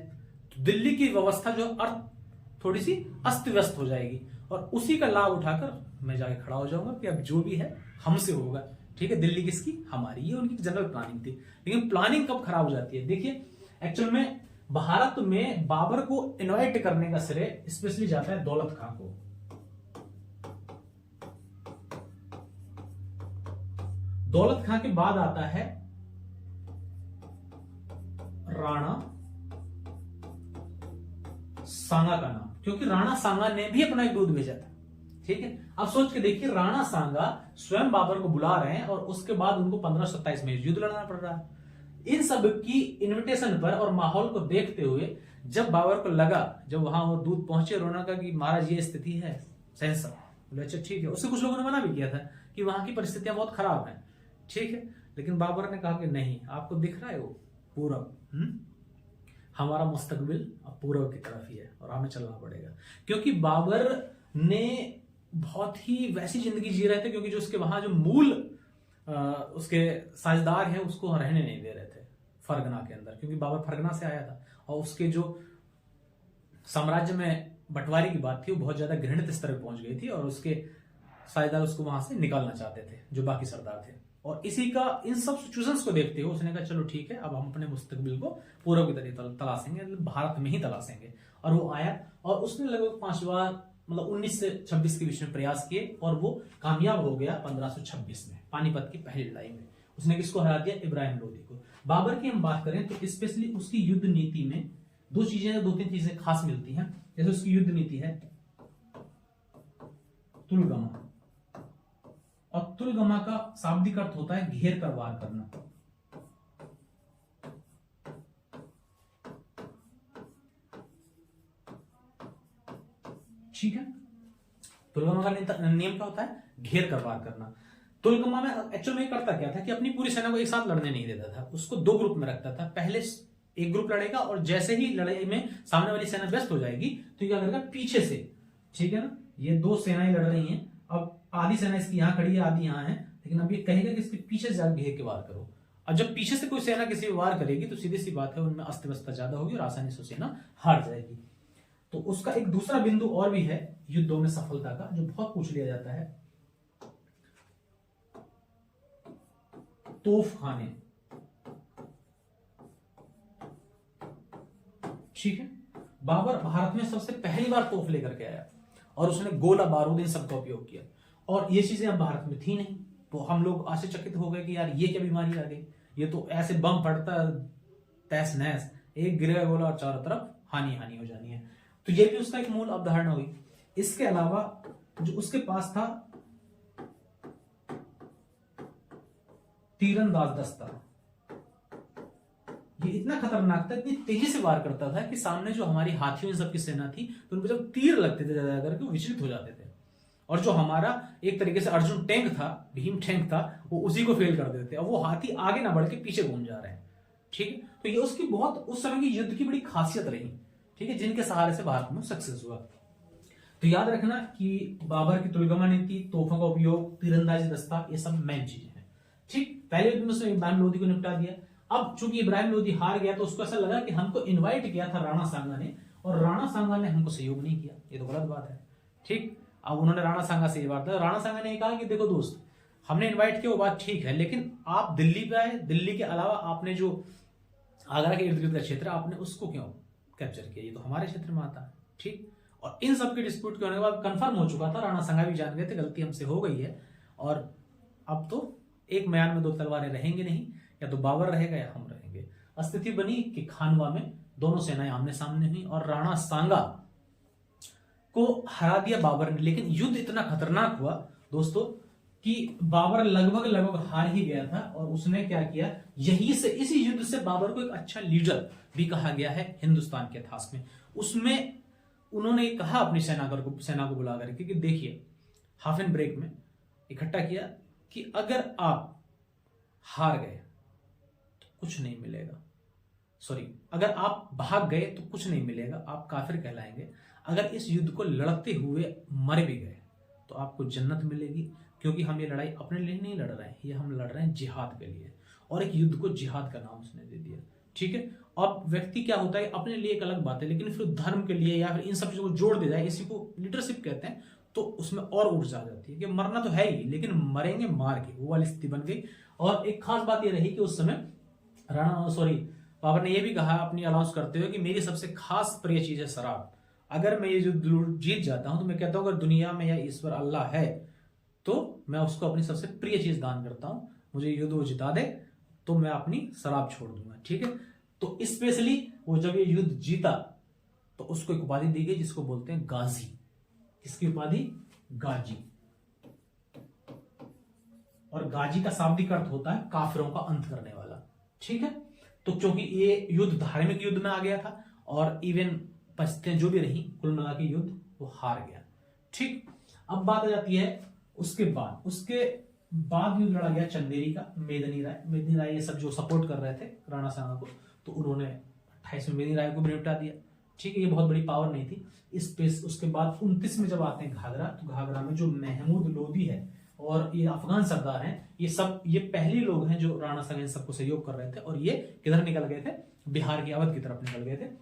तो दिल्ली की व्यवस्था जो अर्थ थोड़ी सी अस्त व्यस्त हो जाएगी, और उसी का लाभ उठाकर मैं जाके खड़ा हो जाऊंगा कि अब जो भी है हमसे होगा। ठीक है, दिल्ली किसकी, हमारी। ये उनकी जनरल प्लानिंग थी। लेकिन प्लानिंग कब खराब हो जाती है, देखिए एक्चुअल में भारत में बाबर को इनवाइट करने का श्रेय स्पेशली जाता है दौलत खां को। दौलत खां के बाद आता है राणा सांगा का नाम, क्योंकि राणा सांगा ने भी अपना एक दूध भेजा था। ठीक है, अब सोच के देखिए, राणा सांगा स्वयं बाबर को बुला रहे हैं और उसके बाद उनको 1527 में युद्ध लड़ना पड़ रहा है। इन सब की इनविटेशन पर और माहौल को देखते हुए जब बाबर को लगा, जब वहां वो दूध पहुंचे, रोना का कि महाराज ये स्थिति है, सहसा बोले अच्छा ठीक है। उससे कुछ लोगों ने मना भी किया था कि वहां की परिस्थितियां बहुत खराब हैं। ठीक है, लेकिन बाबर ने कहा कि नहीं, आपको दिख रहा है वो पूरब, हमारा मुस्तकबिल अब पूरब की तरफ ही है और हमें चलना पड़ेगा। क्योंकि बाबर ने बहुत ही वैसी जिंदगी जी रहे थे, क्योंकि जो उसके वहां जो मूल उसके साझेदार हैं उसको रहने नहीं दे रहे थे फरगना के अंदर, क्योंकि बाबर फरगना से आया था और उसके जो साम्राज्य में बंटवारे की बात थी वो बहुत ज्यादा घृणित स्तर पर पहुंच गई थी, और उसके साझेदार उसको वहां से निकालना चाहते थे जो बाकी सरदार थे। और इसी का इन सब सिचुएशंस को देखते हुए उसने कहा चलो ठीक है, अब हम अपने मुस्तकबिल को पूर्व की तरह तलाशेंगे, भारत में ही तलाशेंगे। और वो आया और उसने लगभग 5 बार, मतलब 19 से 26 के बीच में प्रयास किए, और वो कामयाब हो गया 1526 में पानीपत की पहली लड़ाई में। उसने किसको हरा दिया, इब्राहिम लोदी को। बाबर की हम बात करें तो स्पेशली उसकी युद्ध नीति में 2-3 चीजें खास मिलती हैं। जैसे उसकी युद्ध नीति है तुलगमा, और तुलगमा का शाब्दिक अर्थ होता है घेर कर वार करना। ठीक है, तुलगमा का नियम क्या होता है, घेर कर वार करना। तुलगमा में एक्चुअल में करता क्या था कि अपनी पूरी सेना को एक साथ लड़ने नहीं देता था, उसको 2 ग्रुप में रखता था। पहले एक ग्रुप लड़ेगा और जैसे ही लड़ाई में सामने वाली सेना व्यस्त हो जाएगी तो ये क्या करेगा, पीछे से, ठीक है ना, ये 2 सेनाएं लड़ रही हैं, अब आधी सेना इसकी यहां खड़ी है, आधी यहां है, लेकिन अब ये कहेगा कि इसके पीछे से जाकर घेर के वार करो। अब जब पीछे से कोई सेना किसी वार करेगी तो सीधी सी बात है उनमें अस्त व्यस्तता ज्यादा होगी और आसानी से सेना हार जाएगी। तो उसका एक दूसरा बिंदु और भी है युद्धों में सफलता का, जो बहुत पूछ लिया जाता है, तोपखाने। ठीक है, बाबर भारत में सबसे पहली बार तोप लेकर के आया और उसने गोला बारूद इन सबका उपयोग किया, और ये चीजें अब भारत में थी नहीं। तो हम लोग आश्चर्यचकित हो गए कि यार ये क्या बीमारी आ गई, ये तो ऐसे बम फटता तहस नहस, एक गिरेगा गोला और चारों तरफ हानि हानि हो जानी है। तो ये भी उसका एक मूल अवधारणा हुई। इसके अलावा जो उसके पास था तीरंदाज दस्ता, ये इतना खतरनाक था, इतनी तेजी से वार करता था कि सामने जो हमारी हाथियों इन सबकी सेना थी तो उनको जब तीर लगते थे ज्यादा करके वो विचलित हो जाते थे, और जो हमारा एक तरीके से अर्जुन टैंक था, भीम टैंक था, वो उसी को फेल कर देते थे। अब वो हाथी आगे ना बढ़ के पीछे घूम जा रहे हैं। ठीक है, तो ये उसकी बहुत उस समय की युद्ध की बड़ी खासियत रही। ठीक है, जिनके सहारे से भारत में सक्सेस हुआ। तो याद रखना कि बाबर की तुलगमा नीति, तोपों का उपयोग, तीरंदाजी दस्ता, ये सब मेन चीजें हैं। ठीक, पहले युद्ध में उसने इब्राहिम लोदी को निपटा दिया। अब चूंकि इब्राहिम लोदी हार गया तो उसको ऐसा लगा कि हमको इन्वाइट किया था राणा सांगा ने, और राणा सांगा ने हमको सहयोग नहीं किया, ये तो गलत बात है। ठीक, अब उन्होंने राणा सांगा से ये बात, राणा सांगा ने कहा कि देखो दोस्त, हमने इन्वाइट किया वो बात ठीक है, लेकिन आप दिल्ली पे आए, दिल्ली के अलावा आपने जो आगरा के इर्द गिर्द का क्षेत्र आपने उसको क्यों कैप्चर किया, ये तो हमारे क्षेत्र में आता है। ठीक, और इन सब के डिस्प्यूट होने के बाद कंफर्म हो चुका था, राणा सांगा भी जान गए थे गलती हमसे हो गई है, और अब तो एक म्यान में दो तलवारें रहेंगे नहीं, या तो बाबर रहेगा या हम रहेंगे। स्थिति बनी कि खानवा में दोनों सेनाएं आमने सामने हुई और राणा सांगा को हरा दिया बाबर ने। लेकिन युद्ध इतना खतरनाक हुआ दोस्तों कि बाबर लगभग हार ही गया था, और उसने क्या किया, यही से इसी युद्ध से बाबर को एक अच्छा लीडर भी कहा गया है हिंदुस्तान के इतिहास में। उसमें उन्होंने कहा अपनी सेना को बुला करके कि देखिए, हाफ एंड ब्रेक में इकट्ठा किया कि अगर आप हार गए तो कुछ नहीं मिलेगा, सॉरी, अगर आप भाग गए तो कुछ नहीं मिलेगा, आप काफिर कहलाएंगे। अगर इस युद्ध को लड़ते हुए मर भी गए तो आपको जन्नत मिलेगी, क्योंकि हम ये लड़ाई अपने लिए नहीं लड़ रहे हैं, ये हम लड़ रहे हैं जिहाद के लिए। और एक युद्ध को जिहाद का नाम उसने दे दिया। ठीक है, अब व्यक्ति क्या होता है, अपने लिए एक अलग बात है, लेकिन फिर धर्म के लिए या फिर इन सब चीजों को जोड़ दे जाए, इसी को लीडरशिप कहते हैं, तो उसमें और ऊर्जा आ जाती है कि मरना तो है ही, लेकिन मरेंगे मार के, वो वाली स्थिति बन गई। और एक खास बात यह रही कि उस समय बाबर ने यह भी कहा अपनी अनाउंस करते हुए कि मेरी सबसे खास प्रिय चीज है शराब। अगर मैं ये जो जीत जाता हूं तो मैं कहता हूं अगर दुनिया में या ईश्वर अल्लाह है तो मैं उसको अपनी सबसे प्रिय चीज दान करता हूं, मुझे युद्ध वो जिता दे तो मैं अपनी शराब छोड़ दूंगा। ठीक है, तो स्पेशली वो जब ये युद्ध जीता तो उसको एक उपाधि दी गई जिसको बोलते हैं गाजी। किसकी उपाधि? गाजी। और गाजी का शाब्दिक अर्थ होता है काफिरों का अंत करने वाला। ठीक है, तो क्योंकि ये युद्ध धार्मिक युद्ध में आ गया था और इवन पश्चिम जो भी रही कुल मिला के युद्ध वो हार गया। ठीक, अब बात आ जाती है उसके बाद युद्ध लड़ा गया चंदेरी का। मेदिनी राय ये सब जो सपोर्ट कर रहे थे राणा सांगा को, तो उन्होंने 28 में मेदिनी राय को भी निपटा दिया। ठीक है, ये बहुत बड़ी पावर नहीं थी। उसके बाद 29 में जब आते हैं घाघरा, तो घाघरा में जो महमूद लोदी है और ये अफगान सरदार हैं, ये पहले लोग हैं जो राणा सांगा इन सबको सहयोग कर रहे थे, और ये किधर निकल गए थे? बिहार की अवध की तरफ निकल गए थे।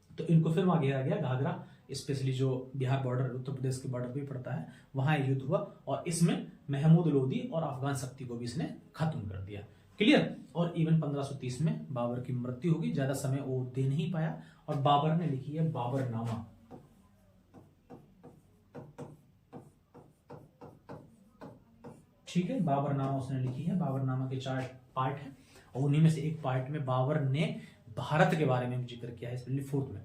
तो इनको फिर वहां घेरा गया, घाघरा स्पेशली जो बिहार बॉर्डर उत्तर प्रदेश के बॉर्डर पे पड़ता है, वहां युद्ध हुआ और इसमें महमूद लोदी और अफगान शक्ति को भी इसने खत्म कर दिया। क्लियर? और इवन 1530 में बाबर की मृत्यु होगी, ज्यादा समय वो दे नहीं पाया, और बाबर ने लिखी है बाबरनामा। ठीक है, बाबरनामा उसने लिखी है। बाबरनामा के 4 पार्ट हैं और उन्हीं में से एक पार्ट में बाबर ने भारत के बारे में जिक्र किया है, स्पेशली 4th में।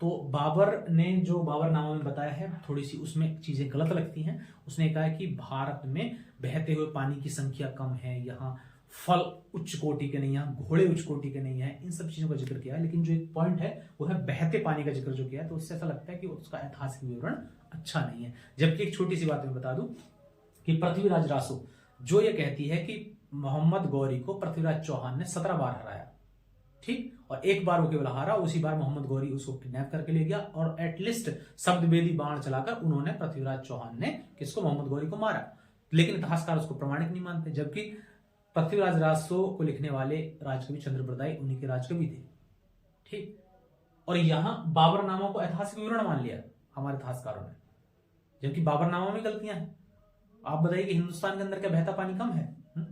तो बाबर ने जो बाबरनामा में बताया है, थोड़ी सी उसमें चीजें गलत लगती हैं। उसने कहा है कि भारत में बहते हुए पानी की संख्या कम है, यहाँ फल उच्च कोटि के नहीं, यहाँ घोड़े उच्च कोटि के नहीं है, इन सब चीजों का जिक्र किया है। लेकिन जो एक पॉइंट है वो है बहते पानी का जिक्र जो किया है, तो उससे ऐसा लगता है कि उसका ऐतिहासिक विवरण अच्छा नहीं है। जबकि एक छोटी सी बात मैं बता दूं कि पृथ्वीराज रासो जो ये कहती है कि मोहम्मद गौरी को पृथ्वीराज चौहान ने 17 बार हराया। ठीक, और एक बार वो केवल हारा, उसी बार मोहम्मद गौरी उसको किडनैप करके ले गया और एटलीस्ट शब्दभेदी बाण चलाकर उन्होंने पृथ्वीराज चौहान ने किसको? मोहम्मद गौरी को मारा। लेकिन इतिहासकार उसको प्रमाणिक नहीं मानते, जबकि पृथ्वीराज रासो को लिखने वाले राजकवि चंद्रप्रदाय उन्हीं के राजकवि थे। ठीक, और यहाँ बाबरनामा को ऐतिहासिक विवरण मान लिया हमारे इतिहासकारों ने, जबकि बाबरनामा में गलतियां हैं। आप बताइए कि हिंदुस्तान के अंदर क्या बहता पानी कम है?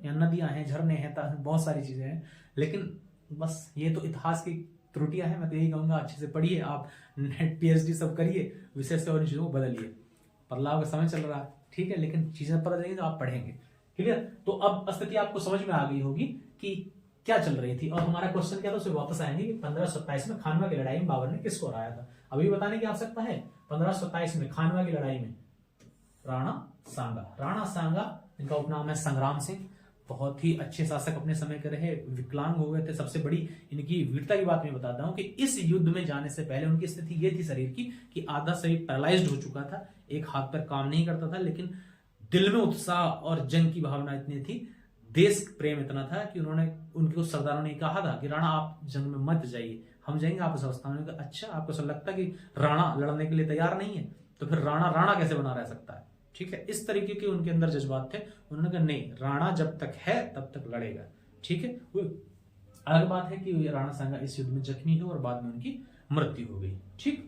यहाँ नदियां हैं, झरने हैं, बहुत सारी चीजें हैं, लेकिन बस ये तो इतिहास की त्रुटियां हैं। मैं तो यही कहूंगा अच्छे से पढ़िए, आप नेट पीएचडी सब करिए, विषय से और चीजों को बदलिए। बदलाव का समय चल रहा है, ठीक है, लेकिन चीजें पता चलेंगी तो आप पढ़ेंगे। क्लियर? तो अब स्थिति आपको समझ में आ गई होगी कि क्या चल रही थी। और हमारा क्वेश्चन क्या था, उससे वापस आएंगे कि 1527 में खानवा की लड़ाई में बाबर ने किसको हराया था। अभी बताने की आवश्यकता है। 1527 में खानवा की लड़ाई में राणा सांगा, इनका उपनाम है संग्राम सिंह, बहुत ही अच्छे शासक अपने समय के रहे, विकलांग हो गए थे। सबसे बड़ी इनकी वीरता की बात मैं बताता हूं कि इस युद्ध में जाने से पहले उनकी स्थिति ये थी शरीर की कि आधा शरीर पैरालाइज्ड हो चुका था, एक हाथ पर काम नहीं करता था, लेकिन दिल में उत्साह और जंग की भावना इतनी थी, देश प्रेम इतना था कि उनके उस सरदारों ने कहा था कि राणा आप जंग में मत जाइए, हम जाएंगे आप इस अवस्था में। अच्छा, आपको ऐसा लगता है कि राणा लड़ने के लिए तैयार नहीं है, तो फिर राणा कैसे बना रह सकता है? ठीक है, इस तरीके के उनके अंदर जज्बात थे। उन्होंने कहा नहीं, राणा जब तक है तब तक लड़ेगा। ठीक है, अलग बात है कि राणा सांगा इस युद्ध में जख्मी हुए और बाद में उनकी मृत्यु हो गई। ठीक।